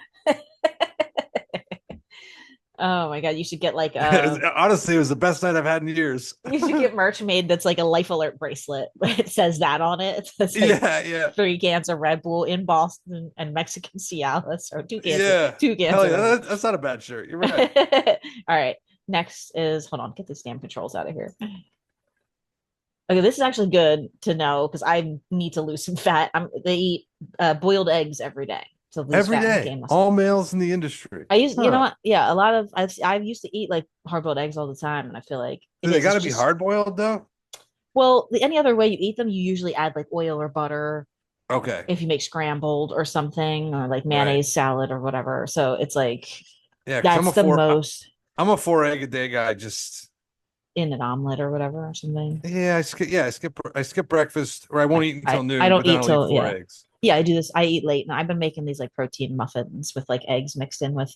A: Oh my god, you should get like
B: honestly, it was the best night I've had in years.
A: You should get merch made that's like a life alert bracelet. It says that on it. It says like
B: yeah.
A: 3 cans of Red Bull in Boston and Mexican Cialis, or 2 cans.
B: Yeah.
A: 2 cans.
B: Hell yeah, that's not a bad shirt. You're right.
A: All right. Next is hold on, get these damn controls out of here. Okay, this is actually good to know because I need to lose some fat. They eat boiled eggs every day. To lose
B: Every
A: fat and
B: day,
A: gain muscle.
B: all males in the industry.
A: You know what? Yeah, a lot of I've used to eat like hard-boiled eggs all the time, and I feel like
B: Do they got to be hard-boiled though?
A: Well, any other way you eat them, you usually add like oil or butter.
B: Okay.
A: If you make scrambled or something, or like mayonnaise salad or whatever, so it's like that's the most.
B: I'm a 4 egg a day guy. Just
A: in an omelet or whatever or something.
B: Yeah, I skip breakfast, or I won't eat until noon.
A: I don't eat till
B: 4 eggs.
A: Yeah, I do this. I eat late, and I've been making these like protein muffins with like eggs mixed in with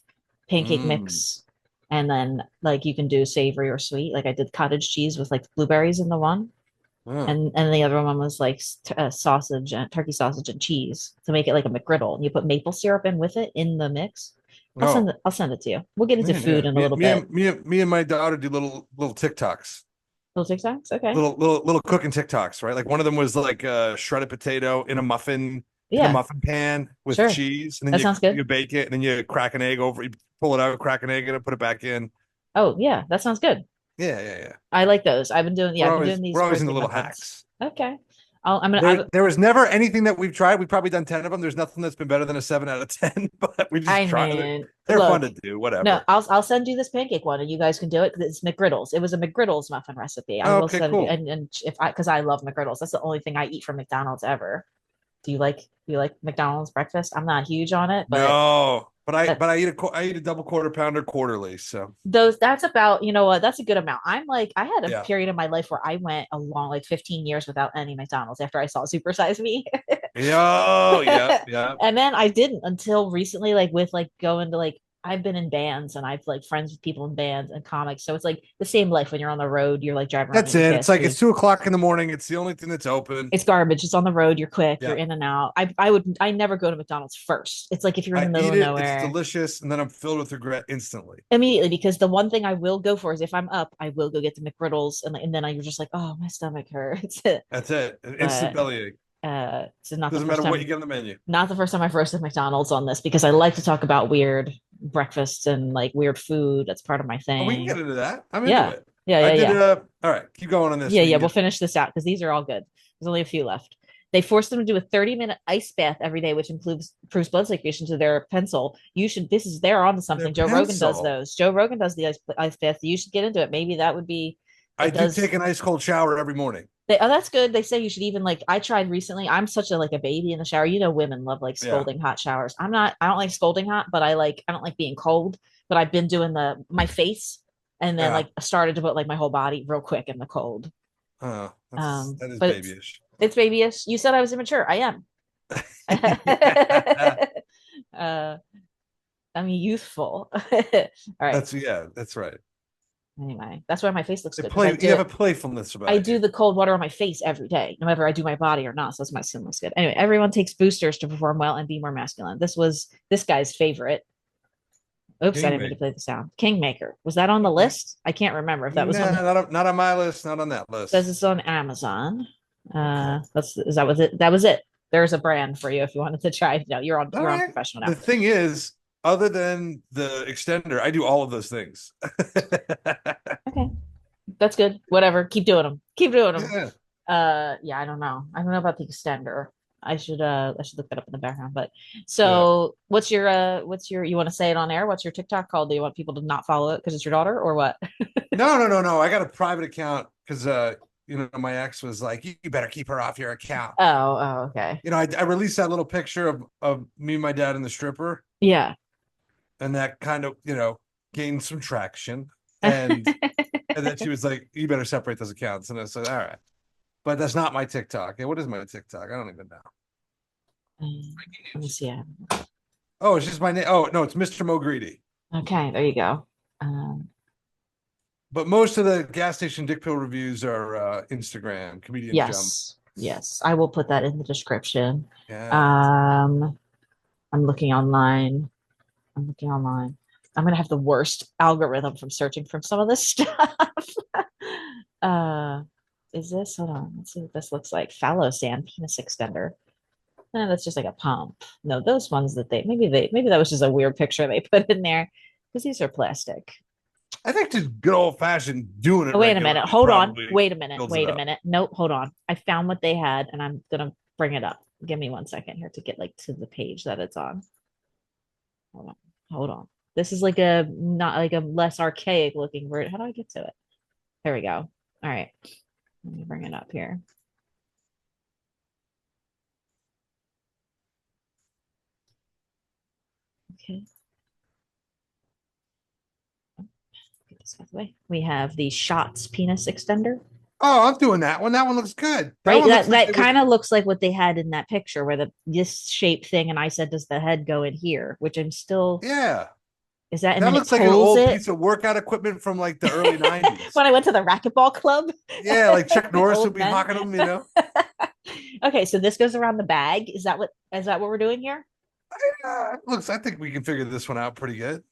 A: pancake
B: Mm.
A: mix. And then like you can do savory or sweet. Like I did cottage cheese with like blueberries in the one.
B: Oh.
A: And the other one was like sausage and turkey sausage and cheese to make it like a McGriddle. And you put maple syrup in with it in the mix.
B: Oh.
A: I'll send it to you. We'll get into
B: Man, yeah.
A: food in a little bit.
B: Me and my daughter do little TikToks.
A: Little TikToks, okay.
B: Little cooking TikToks, right? Like one of them was like shredded potato in a
A: Yeah,
B: muffin pan with
A: sure.
B: cheese, and then
A: That sounds good.
B: you bake it, and then you crack an egg over. You pull it out, crack an egg, and put it back in.
A: Oh yeah, that sounds good.
B: Yeah.
A: I like those. I've been doing
B: We're
A: these
B: always in the
A: birthday
B: little
A: muffins.
B: hacks.
A: Okay. I'm gonna
B: There was never anything that we've tried. We've probably done 10 of them. There's nothing that's been better than a 7 out of 10, but we just
A: I
B: try it.
A: mean,
B: They're fun
A: look,
B: to do,
A: no,
B: whatever.
A: I'll send you this pancake one and you guys can do it because it's McGriddles. It was a McGriddles muffin recipe. I will
B: Okay,
A: send you
B: cool.
A: and if I because I love McGriddles. That's the only thing I eat from McDonald's ever. Do you like McDonald's breakfast? I'm not huge on it, but
B: No,
A: that,
B: I eat a double quarter pounder quarterly. So
A: those that's about, you know what, that's a good amount. I'm like, I had a
B: yeah.
A: period in my life where I went a long like 15 years without any McDonald's after I saw Super Size Me.
B: Yeah.
A: And then I didn't until recently, like with like going to like I've been in bands and I've like friends with people in bands and comics. So it's like the same life when you're on the road, you're like driving around
B: That's
A: eating
B: it. It's
A: fast
B: like
A: food.
B: it's 2 o'clock in the morning. It's the only thing that's open.
A: It's garbage. It's on the road, you're quick, you're
B: Yeah.
A: in and out. I never go to McDonald's first. It's like if you're in
B: I
A: the middle
B: eat
A: of
B: it. It's
A: nowhere.
B: delicious, and then I'm filled with regret instantly.
A: Immediately, because the one thing I will go for is if I'm up, I will go get the McGriddles and then you're just like, oh, my stomach hurts.
B: That's it. An instant
A: But
B: bellyache.
A: it's not the
B: Doesn't
A: first
B: matter what
A: time
B: you get on the menu.
A: not the first time I've roasted McDonald's on this because I like to talk about weird breakfasts and like weird food. That's part of my
B: Oh, we can get
A: thing.
B: into that. I'm into
A: Yeah.
B: it.
A: Yeah.
B: I
A: Yeah.
B: did.
A: Yeah.
B: All right. Keep going on this.
A: Yeah.
B: We
A: Yeah.
B: can
A: We'll
B: get.
A: finish this out because these are all good. There's only a few left. They forced them to do a 30-minute ice bath every day, which improves blood circulation to their pencil. You should, they're on to
B: Their
A: something. Joe Rogan does
B: pencil.
A: those. Joe Rogan does the ice bath. You should get into it. Maybe that would be,
B: I
A: it
B: do
A: does.
B: take an ice cold shower every morning.
A: Oh, that's good. They say you should even like. I tried recently. I'm such a like a baby in the shower. You know, women love like
B: Yeah.
A: scalding hot showers. I'm not. I don't like scalding hot, but I don't like being cold. But I've been doing my face, and then
B: Yeah.
A: like started to put like my whole body real quick in the cold.
B: That is
A: But
B: babyish.
A: it's babyish. You said I was immature. I am. uh, I mean, youthful. All right.
B: That's right.
A: Anyway, that's why my face looks
B: The
A: good because I
B: play, you have
A: do
B: a playfulness about
A: I
B: it.
A: do the cold water on my face every day, no matter I do my body or not. So that's my skin looks good. Anyway, everyone takes boosters to perform well and be more masculine. This was this guy's favorite. Oops, I didn't mean to
B: Kingmaker.
A: play the sound. Kingmaker. Was that on the list? I can't remember if that was on
B: Nah,
A: the
B: not on my list. Not on that
A: says
B: list.
A: it's on Amazon.
B: Okay.
A: That's is that was it. That was it. There's a brand for you if you wanted to try. No,
B: All
A: you're on
B: right.
A: professional now.
B: The thing is, other than the extender, I do all of those things.
A: Okay. That's good. Whatever. Keep doing them. Keep doing them.
B: Yeah.
A: Yeah, I don't know. I don't know about the extender. I should look that up in the background. But
B: Yeah.
A: so what's your you want to say it on air? What's your TikTok called? Do you want people to not follow it because it's your daughter or what?
B: No. I got a private account because my ex was like, you better keep her off your account.
A: Oh, okay.
B: I released that little picture of me and my dad and the stripper,
A: Yeah.
B: and that kind of, gained some traction. And and then she was like, you better separate those accounts. And I said, all right. But that's not my TikTok. Hey, what is my TikTok? I don't even know.
A: Let me see.
B: Oh, it's just my name. Oh, no, it's Mr. Mo Greedy.
A: Okay, there you go. Um,
B: But most of the gas station dick pill reviews are Instagram, comedian jump.
A: yes, I will put that in the description.
B: Yeah.
A: I'm looking online. I'm gonna have the worst algorithm from searching from some of this stuff. uh, is this? Hold on. Let's see what this looks like. Fallow sand penis extender. That's just like a pump. No, those ones that maybe that was just a weird picture they put in there because these are plastic.
B: I think just good old fashioned doing it.
A: Oh, wait a minute. Hold on. Wait a
B: builds it
A: minute.
B: up.
A: Nope. Hold on. I found what they had, and I'm gonna bring it up. Give me 1 second here to get like to the page that it's on. Hold on. This is like a not like a less archaic looking version. How do I get to it? There we go. All right. Let me bring it up here. Okay. Get this out of the way. We have the Shots penis extender.
B: Oh, I'm doing that one. That one looks good.
A: Right. That kind of looks like what they had in that picture where this shape thing, and I said, does the head go in here? Which I'm still
B: Yeah.
A: Is that, and
B: That
A: then it
B: looks like an
A: pulls
B: old
A: it?
B: piece of workout equipment from like the early 90s.
A: When I went to the racquetball club.
B: Yeah, like Chuck
A: With
B: Norris
A: old
B: would be
A: men.
B: hawking them, you know?
A: Okay, so this goes around the bag. Is that what we're doing here?
B: Looks, I think we can figure this one out pretty good.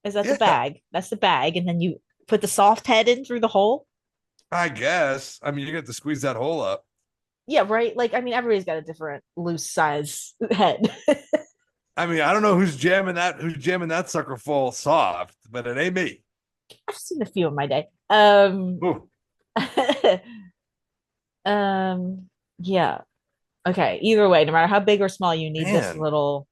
A: Is that the
B: Yeah,
A: bag? That's the bag, and then you put the soft head in through the hole.
B: I guess. I mean, you get to squeeze that hole up.
A: Yeah, right. Like, I mean, everybody's got a different loose size head.
B: I mean, I don't know who's jamming that sucker full soft, but it ain't me.
A: I've seen a few in my day.
B: Ooh,
A: Um, yeah. Okay. Either way, no matter how big or small, you need this
B: man.
A: little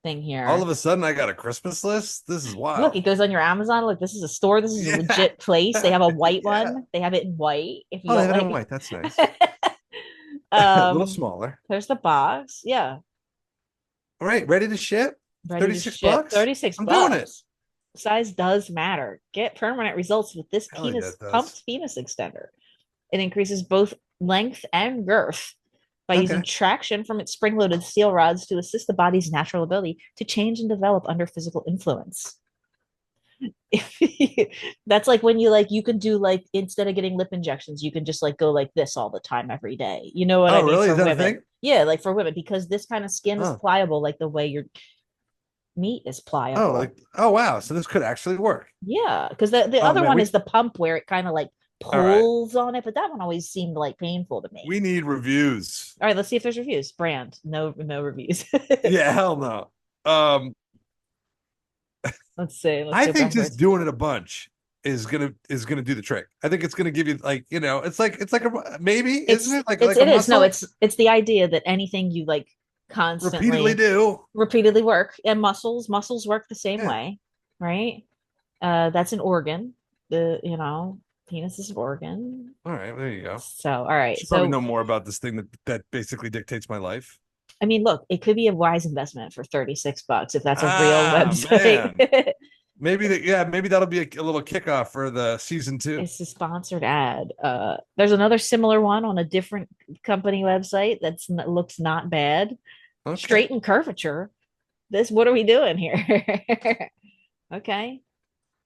A: thing
B: All
A: here.
B: of a sudden I got a Christmas list. This is
A: Look,
B: wild.
A: it goes on your Amazon. Look, this is a store. This is a
B: Yeah.
A: legit place. They have a white
B: Yeah.
A: one. They have it in white. If you
B: Oh, they
A: don't
B: have it in
A: like,
B: white. That's nice. A little
A: um,
B: smaller.
A: there's the box. Yeah,
B: All right, ready to ship?
A: ready to
B: 36
A: ship.
B: bucks?
A: 36
B: I'm doing it.
A: bucks. Size does matter. Get permanent results with this
B: Hell yeah,
A: penis
B: it does.
A: pumped penis extender. It increases both length and girth by using
B: Okay.
A: traction from its spring-loaded steel rods to assist the body's natural ability to change and develop under physical influence. That's like when you can do, like, instead of getting lip injections, you can just like go like this all the time every day. You know what I
B: Oh,
A: mean?
B: really?
A: For
B: Is that a
A: women.
B: thing?
A: Yeah, like for women, because this kind of skin is
B: Oh.
A: pliable, like the way your meat is
B: Oh,
A: pliable.
B: like, oh wow. So this could actually work.
A: Yeah, because the
B: Oh
A: other
B: man,
A: one is the pump where it kind of like
B: all right.
A: pulls on it, but that one always seemed like painful to me.
B: We need reviews.
A: All right, let's see if there's reviews. Brand, no reviews.
B: Yeah, hell no. Um,
A: Let's see. Let's
B: I
A: go
B: think just
A: backwards.
B: doing it a bunch is gonna do the trick. I think it's gonna give you, like, it's like a maybe, isn't it? Like
A: It
B: a
A: is. No,
B: muscle
A: it's the idea that anything you like
B: repeatedly
A: constantly
B: do.
A: repeatedly work, and muscles work the same
B: Yeah.
A: way, right? That's an organ. Penis is an organ.
B: All right, there you go.
A: So, all right.
B: Should probably
A: So,
B: know more about this thing that basically dictates my life.
A: I mean, look, it could be a wise investment for 36 bucks if that's a real
B: Ah,
A: website.
B: man. Maybe that'll be a little kickoff for the season 2.
A: It's a sponsored ad. There's another similar one on a different company website looks not bad.
B: Okay.
A: Straighten curvature. What are we doing here? Okay.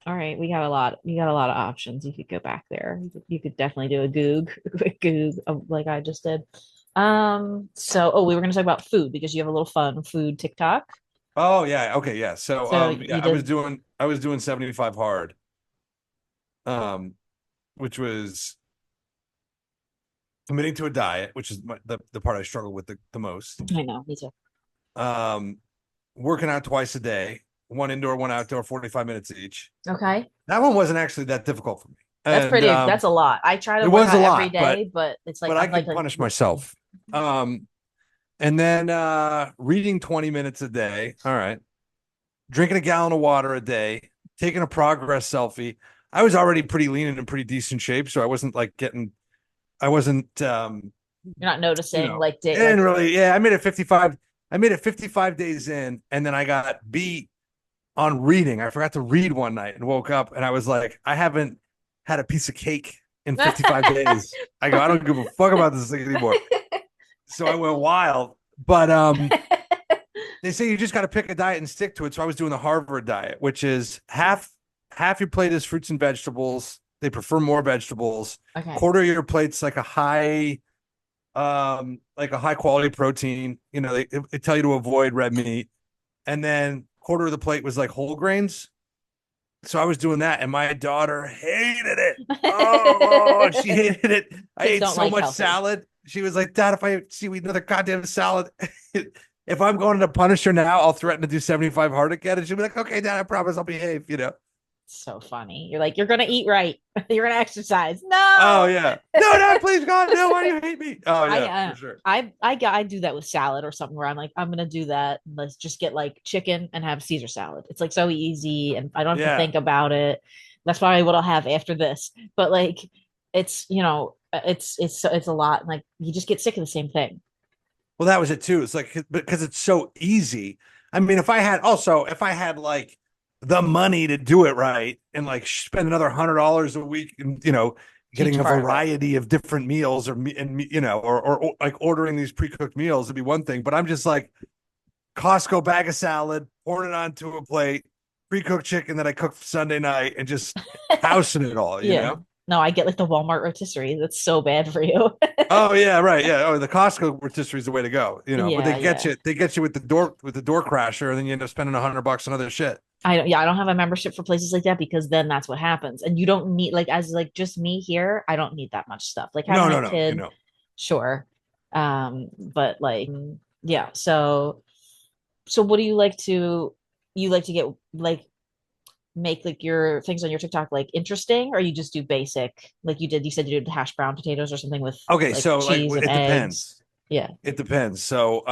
A: All right, we got a lot of options. You could go back there. You could definitely do a Goog like I just did. We were going to talk about food because you have a little fun food TikTok.
B: Oh yeah. Okay. Yeah. So
A: So
B: yeah,
A: you did.
B: I was doing 75 hard. Which was committing to a diet, which is the part I struggle with the most.
A: I know, me too.
B: Um, working out twice a day, one indoor, one outdoor, 45 minutes each.
A: Okay.
B: That one wasn't actually that difficult for me.
A: That's
B: And
A: pretty, that's a lot. I try to
B: it
A: work
B: was a
A: out every
B: lot, but
A: day, but it's like
B: but I
A: I'm
B: could
A: like
B: punish myself. And then reading 20 minutes a day. All right. Drinking a gallon of water a day, taking a progress selfie. I was already pretty lean and in pretty decent shape, so I wasn't like I wasn't
A: you're not noticing like day
B: and
A: like
B: really, yeah, I made it 55 days in, and then I got beat on reading. I forgot to read one night and woke up and I was like, I haven't had a piece of cake in 55 days. I go, I don't give a fuck about this thing anymore. So I went wild. But they say you just got to pick a diet and stick to it. So I was doing the Harvard diet, which is half your plate is fruits and vegetables. They prefer more vegetables.
A: okay.
B: Quarter of your plate's like a high quality protein. They tell you to avoid red meat. And then quarter of the plate was like whole grains. So I was doing that, and my daughter hated it. Oh, she hated it. I
A: Kids
B: ate
A: don't
B: so
A: like
B: much
A: healthy.
B: salad. She was like, Dad, if I see we another goddamn salad, if I'm going to punish her now, I'll threaten to do 75 hard again. And she'll be like, okay, Dad, I promise I'll behave.
A: So funny. You're like, you're gonna eat right. You're gonna exercise.
B: Oh
A: No.
B: yeah. No, please God, no, why do you hate me? Oh yeah, for sure.
A: I do that with salad or something where I'm like, I'm gonna do that. Let's just get like chicken and have Caesar salad. It's like so easy and I don't have to
B: Yeah.
A: think about it. That's probably what I'll have after this. But like it's a lot. Like you just get sick of the same thing.
B: Well, that was it too. It's like because it's so easy. I mean, if I had like the money to do it right and like spend another $100 a week and getting
A: Each
B: a
A: part of it.
B: variety of different meals or like ordering these pre-cooked meals would be one thing. But I'm just like Costco bag of salad, pouring it onto a plate, pre-cooked chicken that I cooked Sunday night and just housing it all, you
A: Yeah.
B: know?
A: No, I get like the Walmart rotisserie. That's so bad for you.
B: Oh yeah, right. Yeah. Oh, the Costco rotisserie is the way to go, you know. But
A: Yeah, yeah.
B: they get you with the door crasher, and then you end up spending $100 on other shit.
A: I don't have a membership for places like that because then that's what happens. And you don't need like as like just me here, I don't need that much stuff. Like having
B: No,
A: a
B: no, no. You
A: kid,
B: know.
A: sure. But like yeah, so what do you like to get like make like your things on your TikTok like interesting or you just do basic like you said you did hash brown potatoes or something with
B: Okay,
A: like
B: so like
A: cheese and
B: it
A: eggs.
B: depends.
A: Yeah.
B: It depends. So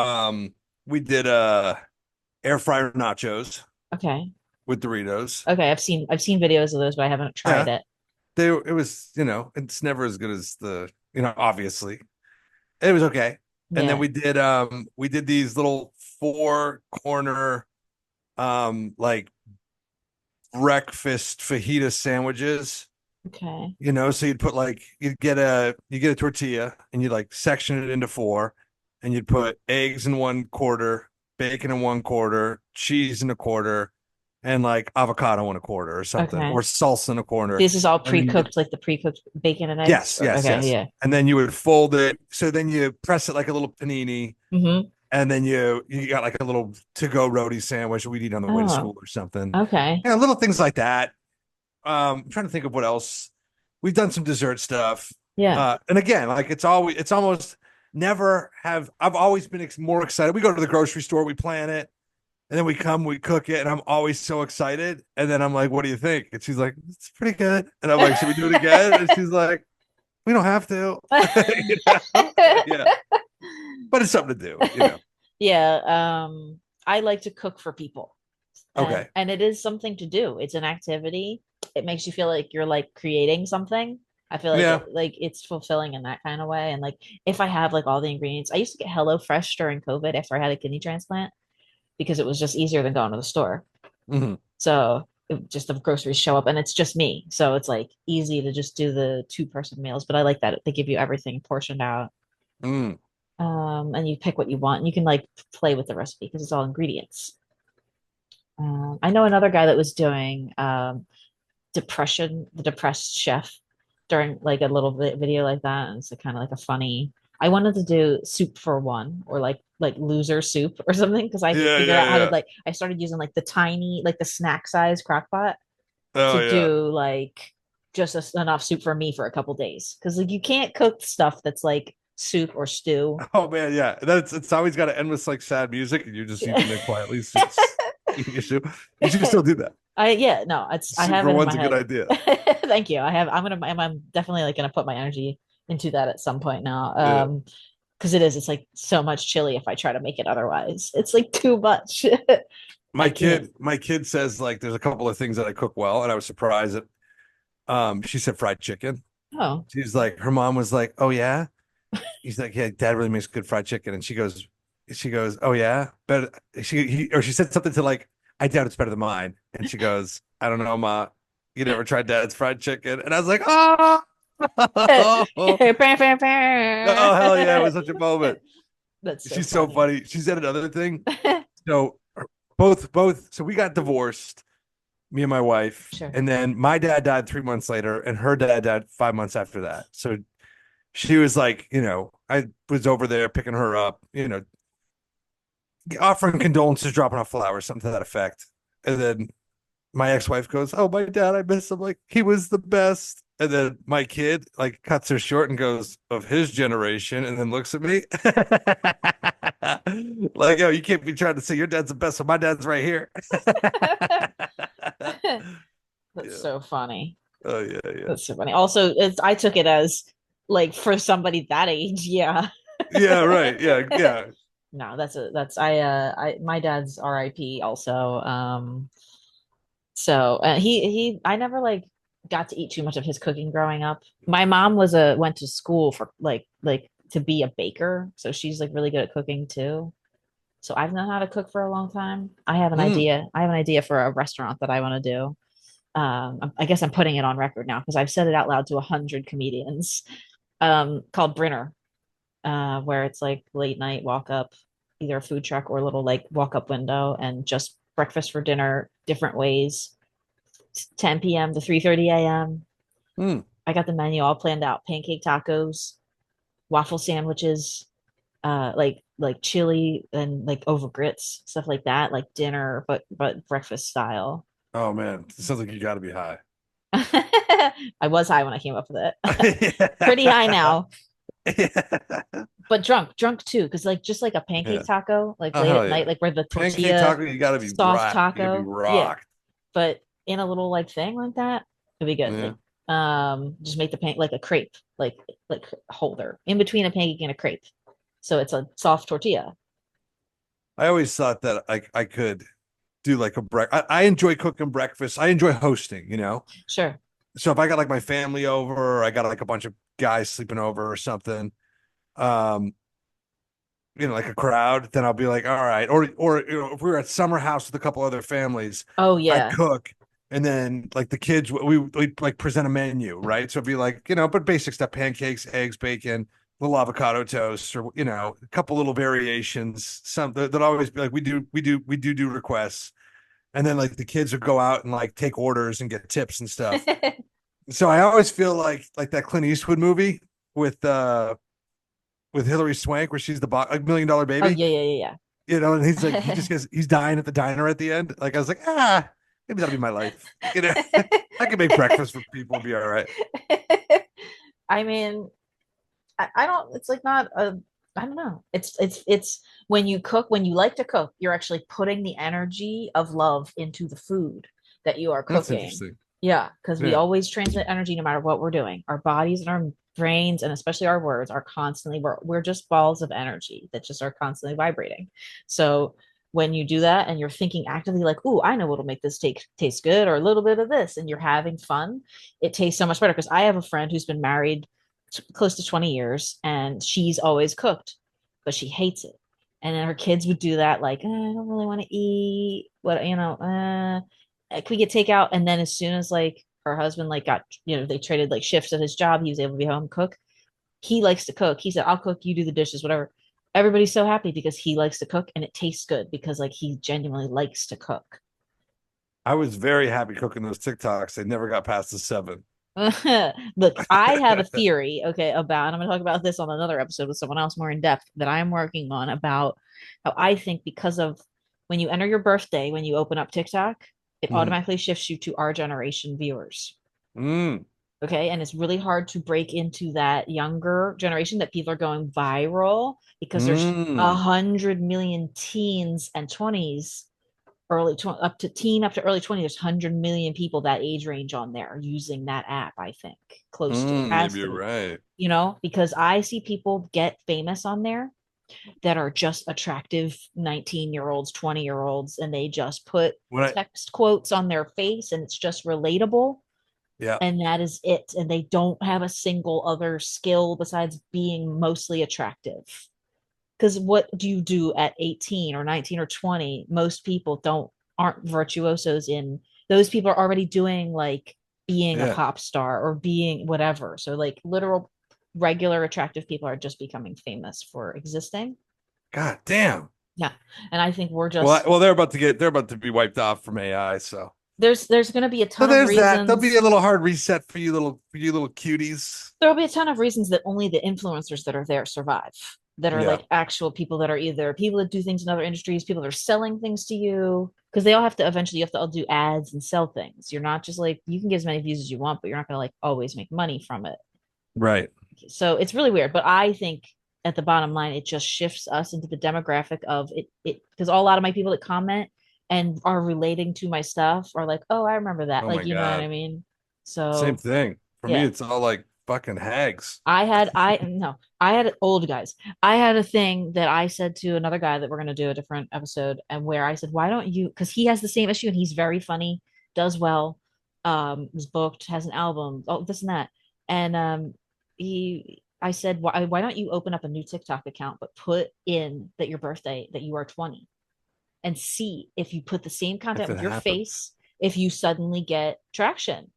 B: we did air fryer nachos
A: Okay.
B: with Doritos.
A: Okay. I've seen videos of those, but I haven't tried
B: Yeah.
A: it.
B: It was, it's never as good as obviously. It was okay. And then
A: Yeah.
B: we did these little four corner like breakfast fajita sandwiches.
A: Okay.
B: So you'd put like you get a tortilla and you like section it into four, and you'd put eggs in one quarter, bacon in one quarter, cheese in a quarter, and like avocado in a quarter or something,
A: Okay.
B: or salsa in a quarter.
A: This is all
B: And then you
A: pre-cooked, like the pre-cooked bacon and eggs.
B: yes, yes,
A: Okay,
B: yes.
A: yeah.
B: And then you would fold it. So then you press it like a little panini,
A: Mm-hmm.
B: and then you got like a little to-go roadie sandwich we'd eat on the way to
A: Oh,
B: school or something.
A: okay.
B: Yeah, little things like that. I'm trying to think of what else. We've done some dessert stuff.
A: Yeah.
B: And again, like it's almost never have, I've always been more excited. We go to the grocery store, we plan it, and then we come, we cook it, and I'm always so excited. And then I'm like, what do you think? And she's like, it's pretty good. And I'm like, should we do it again? And she's like, we don't have to. You know? Yeah. But it's something to do.
A: Yeah, I like to cook for people. And
B: Okay.
A: it is something to do. It's an activity. It makes you feel like you're like creating something. I feel like
B: Yeah.
A: it's fulfilling in that kind of way. And like if I have like all the ingredients, I used to get Hello Fresh during COVID after I had a kidney transplant because it was just easier than going to the store.
B: Mhm.
A: So just the groceries show up and it's just me. So it's like easy to just do the two-person meals. But I like that they give you everything portioned out.
B: Mm.
A: And you pick what you want and you can like play with the recipe because it's all ingredients. I know another guy that was doing the depressed chef during like a little video like that. And it's kind of like a funny. I wanted to do soup for one or like loser soup or something because I
B: Yeah,
A: figured
B: yeah,
A: out how to
B: yeah.
A: like I started using like the tiny like the snack size crock pot
B: Oh
A: to
B: yeah.
A: do like just enough soup for me for a couple days because like you can't cook stuff that's like soup or stew.
B: Oh man, yeah. It's always got to end with like sad music, and you're just eating it quietly. Eating your soup. You should still do that.
A: I yeah, no, it's I
B: Soup
A: have
B: for
A: it in
B: one's
A: my
B: a good
A: head.
B: idea.
A: Thank you. I'm definitely like gonna put my energy into that at some point now.
B: Yeah.
A: Because it's like so much chili if I try to make it otherwise. It's like too much. I can't.
B: My kid says like there's a couple of things that I cook well, and I was surprised that she said fried chicken.
A: Oh.
B: She's like, her mom was like, oh yeah. He's like, yeah, dad really makes good fried chicken. And she goes, oh yeah. But she said something to like, I doubt it's better than mine. And she goes, I don't know, Ma. You never tried dad's fried chicken. And I was like, oh, oh hell yeah, it was such a moment.
A: That's so
B: She's so
A: funny.
B: funny. She said another thing. So both so we got divorced, me and my wife,
A: Sure.
B: and then my dad died 3 months later, and her dad died 5 months after that. So she was like, I was over there picking her up, offering condolences, dropping off flowers, something to that effect. And then my ex-wife goes, oh, my dad, I miss him. Like, he was the best. And then my kid like cuts her short and goes, of his generation, and then looks at me like, yo, you can't be trying to say your dad's the best, so my dad's right here.
A: That's
B: Yeah.
A: so funny.
B: Oh yeah, yeah.
A: That's so funny. Also, I took it as like for somebody that age, yeah.
B: Yeah, right. Yeah, yeah.
A: No, that's I my dad's RIP also. So he I never like got to eat too much of his cooking growing up. My mom went to school for like to be a baker, so she's like really good at cooking too. So I've known how to cook for a long time. I have an
B: Mm.
A: idea. I have an idea for a restaurant that I want to do. I guess I'm putting it on record now because I've said it out loud to 100 comedians. Called Brinner, where it's like late night walk up, either a food truck or a little like walk up window, and just breakfast for dinner different ways. 10 p.m. to 3:30 a.m.
B: Mm.
A: I got the menu all planned out. Pancake tacos, waffle sandwiches, like chili and like over grits, stuff like that, like dinner, but breakfast style.
B: Oh man, it sounds like you got to be high.
A: I was high when I came up with it. Pretty high now,
B: Yeah.
A: but drunk too, because like just like a pancake
B: Yeah.
A: taco, like
B: Oh
A: late
B: hell
A: at night,
B: yeah.
A: like where the
B: Pancake
A: tortilla
B: taco, you got to be
A: soft
B: rocked. You got to be
A: taco, yeah,
B: rocked.
A: but in a little like thing like that, it'd be good.
B: Yeah.
A: Like just make the pan like a crepe, like holder in between a pancake and a crepe, so it's a soft tortilla.
B: I always thought that I could do like a I enjoy cooking breakfast. I enjoy hosting,
A: Sure.
B: So if I got like my family over, or I got like a bunch of guys sleeping over or something, um, like a crowd, then I'll be like, all right. Or if we were at summer house with a couple other families,
A: Oh
B: I'd
A: yeah.
B: cook. And then like the kids, we like present a menu, right? So it'd be like, but basic stuff: pancakes, eggs, bacon, little avocado toast, or a couple little variations. Some that always be like, we do requests, and then like the kids would go out and like take orders and get tips and stuff. So I always feel like that Clint Eastwood movie with uh with Hilary Swank, where she's the like $1 Million
A: Oh
B: Baby,
A: yeah, yeah,
B: and he's like, he's dying at the diner at the end. Like I was like, maybe that'll be my life. I can make breakfast for people and be all right.
A: yeah. I mean, I don't. It's like not a. I don't know. It's when you cook, when you like to cook, you're actually putting the energy of love into the food that you are
B: That's
A: cooking.
B: interesting.
A: Yeah, because we
B: Yeah.
A: always transmit energy no matter what we're doing. Our bodies and our brains, and especially our words, are constantly we're just balls of energy that just are constantly vibrating. So when you do that and you're thinking actively like, "Ooh, I know what'll make this taste good," or a little bit of this, and you're having fun, it tastes so much better. Because I have a friend who's been married close to 20 years and she's always cooked, but she hates it. And then her kids would do that, like, I don't really want to eat what, can we get takeout? And then as soon as like her husband like got, they traded like shifts at his job, he was able to be home cook. He likes to cook. He said, I'll cook, you do the dishes, whatever. Everybody's so happy because he likes to cook and it tastes good because like he genuinely likes to cook.
B: I was very happy cooking those TikToks. They never got past the 7.
A: Look, I have a theory, okay, about, and I'm going to talk about this on another episode with someone else more in depth that I'm working on about how I think because of when you enter your birthday, when you open up TikTok, it
B: Mm.
A: automatically shifts you to our generation viewers.
B: Mm.
A: Okay. And it's really hard to break into that younger generation that people are going viral because there's a
B: Mm.
A: 100 million teens and 20s up to teen up to early 20, there's 100 million people that age range on there using that app. I think close to, has
B: Maybe
A: to
B: you're
A: be,
B: right.
A: because I see people get famous on there that are just attractive 19-year-olds, 20-year-olds, and they just put
B: When I
A: text quotes on their face and it's just relatable,
B: Yeah.
A: and that is it, and they don't have a single other skill besides being mostly attractive. Because what do you do at 18 or 19 or 20? Most people aren't virtuosos in, those people are already doing like being a
B: Yeah.
A: pop star or being whatever. So like literal regular attractive people are just becoming famous for existing.
B: God damn.
A: Yeah. And I think we're
B: Well,
A: just,
B: they're about to be wiped off from AI.
A: there's going to be a
B: So
A: ton of
B: there's that. There'll be
A: reasons.
B: a little hard reset for you little cuties.
A: There'll be a ton of reasons that only the influencers that are there survive, that are
B: Yeah.
A: like actual people that are either people that do things in other industries, people that are selling things to you, because they all have to eventually, you have to all do ads and sell things. You're not just like, you can get as many views as you want, but you're not going to like always make money from it.
B: Right.
A: So it's really weird. But I think at the bottom line, it just shifts us into the demographic of it because a lot of my people that comment and are relating to my stuff are like, oh, I remember that.
B: Oh
A: Like,
B: my
A: you know what I
B: God.
A: mean?
B: Same
A: So
B: thing. For me,
A: yeah.
B: it's all like fucking hags.
A: I had old guys. I had a thing that I said to another guy that we're going to do a different episode, and where I said, why don't you, because he has the same issue and he's very funny, does well, is booked, has an album, oh, this and that. And I said, why don't you open up a new TikTok account, but put in that your birthday, that you are 20, and see if you put the same
B: If
A: content
B: it
A: with your
B: happens.
A: face, if you suddenly get traction,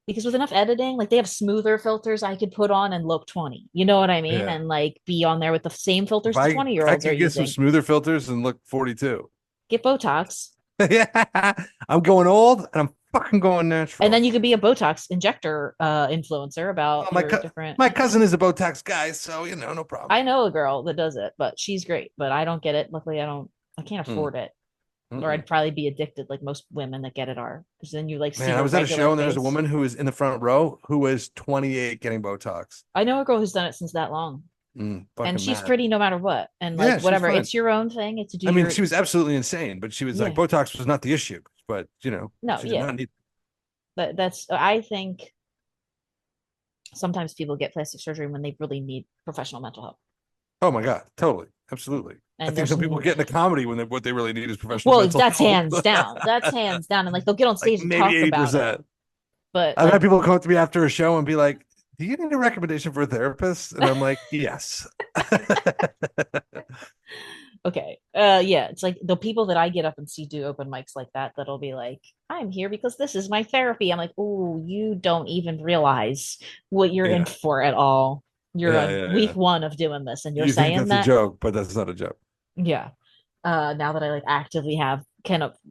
A: because with enough editing, like they have smoother filters I could put on and look 20. You know what I mean?
B: Yeah.
A: And like be on there with the same
B: If
A: filters the
B: I
A: 20 year
B: I
A: olds are
B: could get some
A: using.
B: smoother filters and look 42.
A: Get Botox.
B: Yeah, I'm going old and I'm fucking going
A: And
B: natural.
A: then you could be a Botox injector influencer about
B: Well,
A: your different.
B: my cousin is a Botox guy, so no problem.
A: I know a girl that does it, but she's great. But I don't get it. Luckily, I can't
B: Mm,
A: afford it, or
B: mm-mm.
A: I'd probably be addicted, like most women that get it are. Because then you like see
B: Man, I
A: your
B: was at a
A: regular
B: show and there was a
A: face.
B: woman who was in the front row who was 28 getting Botox.
A: I know a girl who's done it since that long, and
B: Fucking
A: she's
B: mad.
A: pretty no matter what. And like
B: Yeah, she's
A: whatever,
B: fine.
A: it's your own thing. It's to do
B: I mean,
A: your
B: she was absolutely insane, but she was like,
A: yeah.
B: Botox was not the issue, but
A: No,
B: she did
A: yeah.
B: not need.
A: That's I think sometimes people get plastic surgery when they really need professional mental help.
B: Oh my God, totally, absolutely. I
A: And
B: think
A: there's
B: some people get into comedy when what they really need is professional
A: well,
B: mental
A: that's
B: health.
A: hands down. That's hands down. And like they'll get on
B: Like
A: stage and
B: maybe
A: talk about it.
B: 80%.
A: But
B: I've had
A: like,
B: people come up to me after a show and be like, "Do you need a recommendation for a therapist?" And I'm like, "Yes."
A: okay. Yeah, it's like the people that I get up and see do open mics like that, that'll be like, I'm here because this is my therapy. I'm like, oh, you don't even realize what you're in
B: Yeah,
A: for at all. You're
B: yeah,
A: on
B: yeah,
A: week
B: yeah.
A: one of doing this and you're
B: You think
A: saying
B: that's a
A: that.
B: joke, but that's not a joke.
A: Yeah. Now that I like actively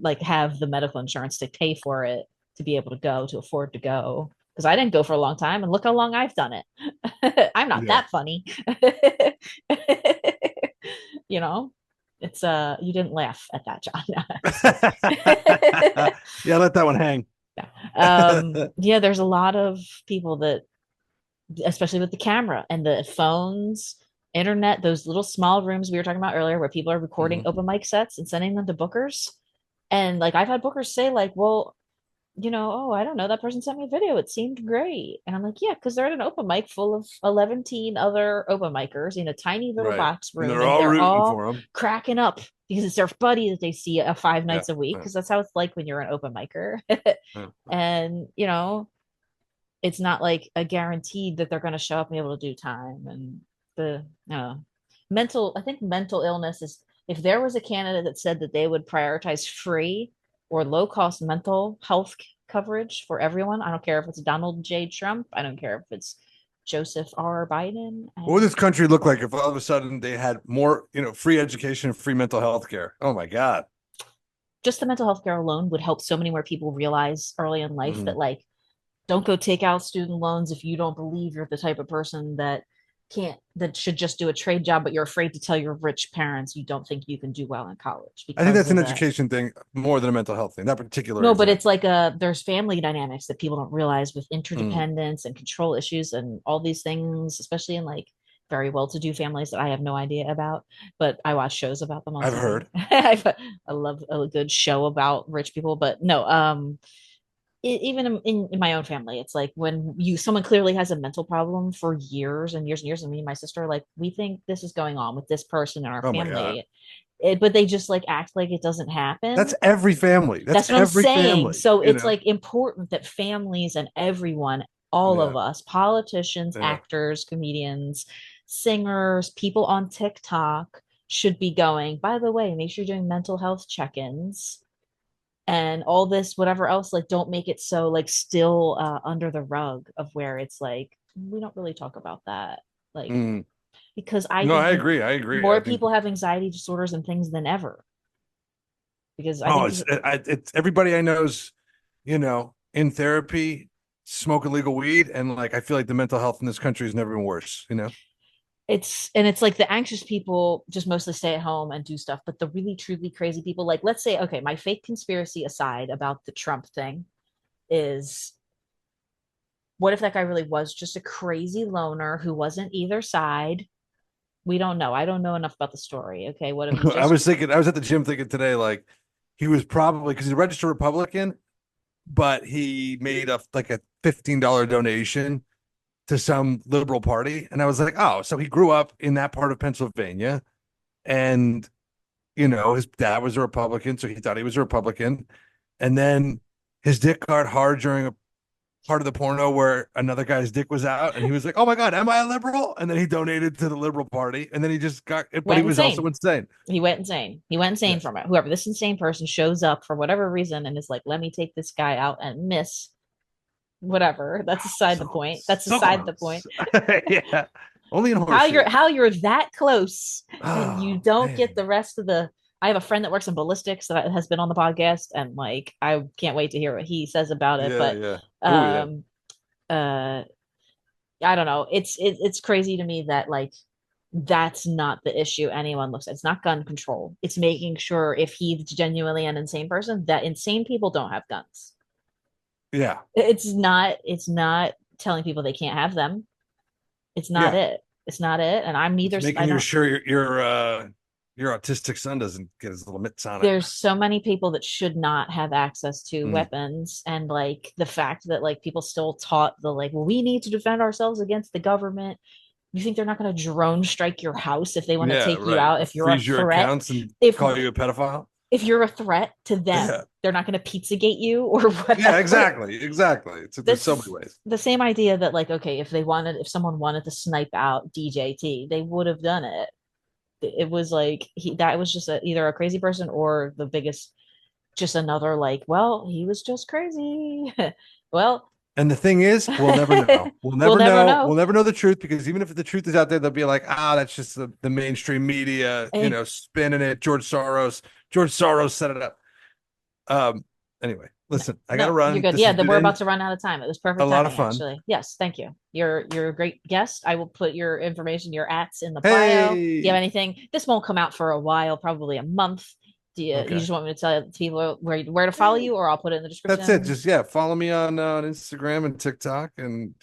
A: like have the medical insurance to pay for it to be able to go, to afford to go. Because I didn't go for a long time and look how long I've done it. I'm not
B: Yeah.
A: that funny. you know, it's you didn't laugh at that, John. Just kidding.
B: Yeah, let that one hang.
A: Yeah, there's a lot of people that especially with the camera and the phones, internet, those little small rooms we were talking about earlier where people are recording
B: Mhm.
A: open mic sets and sending them to bookers. And like I've had bookers say, like, well, oh, I don't know, that person sent me a video. It seemed great. And I'm like, yeah, because they're at an open mic full of 11 other open micers in a tiny little
B: Right.
A: box
B: And
A: room,
B: they're
A: and
B: all
A: they're
B: rooting
A: all
B: for him.
A: cracking up because it's their buddy that they see 5 nights
B: Yeah.
A: a week.
B: Yeah.
A: Because that's how it's like when you're an open micer.
B: Yeah.
A: And, it's not like a guaranteed that they're going to show up and be able to do time. And the I think mental illness is, if there was a candidate that said that they would prioritize free or low cost mental health coverage for everyone, I don't care if it's Donald J. Trump, I don't care if it's Joseph R. Biden.
B: What would this country look like if all of a sudden they had more, free education and free mental health care? Oh my God.
A: Just the mental health care alone would help so many more people realize early in life
B: Mhm.
A: that like don't go take out student loans if you don't believe you're the type of person that should just do a trade job, but you're afraid to tell your rich parents you don't think you can do well in college
B: I think
A: because
B: that's an
A: of that.
B: education thing more than a mental health thing, that particular
A: No, but
B: example.
A: it's like there's family dynamics that people don't realize with
B: Mm.
A: interdependence and control issues and all these things, especially in like very well-to-do families that I have no idea about, but I watch shows about them on
B: I've
A: TV.
B: heard.
A: I love a good show about rich people, but no, even in my own family, it's like when someone clearly has a mental problem for years and years and years, and me and my sister are like, we think this is going on with this person in our
B: Oh my God.
A: family, but they just like act like it doesn't happen.
B: That's every family. That's
A: That's what I'm
B: every
A: saying.
B: family,
A: So it's like important that families and everyone, all
B: Yeah.
A: of us, politicians,
B: Yeah.
A: actors, comedians, singers, people on TikTok should be going, by the way, make sure you're doing mental health check-ins and all this whatever else, like don't make it so like still under the rug of where it's like we don't really talk about that, like
B: Mm.
A: because I
B: No,
A: think
B: I agree. I agree. I
A: more
B: think,
A: people have anxiety disorders and things than ever because I
B: oh,
A: think
B: it's everybody I know's, in therapy, smoke illegal weed. And like, I feel like the mental health in this country has never been worse.
A: it's like the anxious people just mostly stay at home and do stuff, but the really truly crazy people, like let's say, okay, my fake conspiracy aside about the Trump thing is, what if that guy really was just a crazy loner who wasn't either side? We don't know. I don't know enough about the story. Okay. What if he just,
B: I was at the gym thinking today, like, he was probably because he's a registered Republican, but he made like a $15 donation to some liberal party. And I was like, oh, so he grew up in that part of Pennsylvania. And, his dad was a Republican. So he thought he was a Republican. And then his dick got hard during a part of the porno where another guy's dick was out. And he was like, oh my God, am I a liberal? And then he donated to the Liberal Party. And then he just but he
A: went
B: was also
A: insane.
B: insane.
A: He went insane. He went insane
B: Yes.
A: from it. Whoever this insane person shows up for whatever reason and is like, let me take this guy out and miss whatever. That's aside the point. That's
B: So
A: aside the point.
B: close. Yeah. Only in horseshoes.
A: How you're that close and you
B: Oh
A: don't get
B: man.
A: the rest of the I have a friend that works in ballistics that has been on the podcast, and like I can't wait to hear what he says about it.
B: Yeah,
A: But
B: yeah. Oh yeah.
A: um, uh, I don't know. It's crazy to me that like that's not the issue anyone looks at. It's not gun control. It's making sure if he's genuinely an insane person, that insane people don't have guns.
B: Yeah.
A: It's not telling people they can't have them. It's not
B: Yeah.
A: it. It's not it. And I'm neither.
B: It's
A: I
B: making you
A: don't.
B: sure your autistic son doesn't get his little mitts on it.
A: There's so many people that should not have access to
B: Mm.
A: weapons, and like the fact that like people still taught the like, well, we need to defend ourselves against the government. You think they're not going to drone strike your house if they want to
B: Yeah,
A: take you
B: right.
A: out if you're a
B: Freeze your
A: threat?
B: accounts and
A: If
B: call you a pedophile.
A: if you're a threat to
B: Yeah.
A: them, they're not going to Pizzagate you or whatever.
B: Yeah, exactly. Exactly. There's so many ways.
A: The same idea that like, okay, if someone wanted to snipe out DJT, they would have done it. It was like that was just either a crazy person or the biggest, just another like, well, he was just crazy. Well,
B: And the thing is, we'll never know. We'll never
A: we'll never
B: know.
A: know.
B: We'll never know the truth, because even if the truth is out there, they'll be like, that's just the mainstream media, spinning it. George Soros set it up. Anyway, listen, I gotta run.
A: You're good. Yeah, we're about to run out of time. It was perfect
B: a lot
A: timing,
B: of fun.
A: actually. Yes, thank you. You're a great guest. I will put your information, your ats in the bio. Do you have anything? This won't come out for a while, probably a month. Do you just want me to tell people where to follow you, or I'll put it in the description?
B: That's it. Just follow me on Instagram and TikTok, and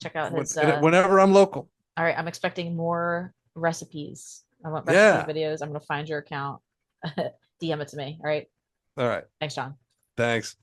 A: check out his
B: whenever I'm local.
A: All right, I'm expecting more recipes. I want recipe videos. I'm gonna find your account. DM it to me. All right.
B: All right.
A: Thanks, John.
B: Thanks.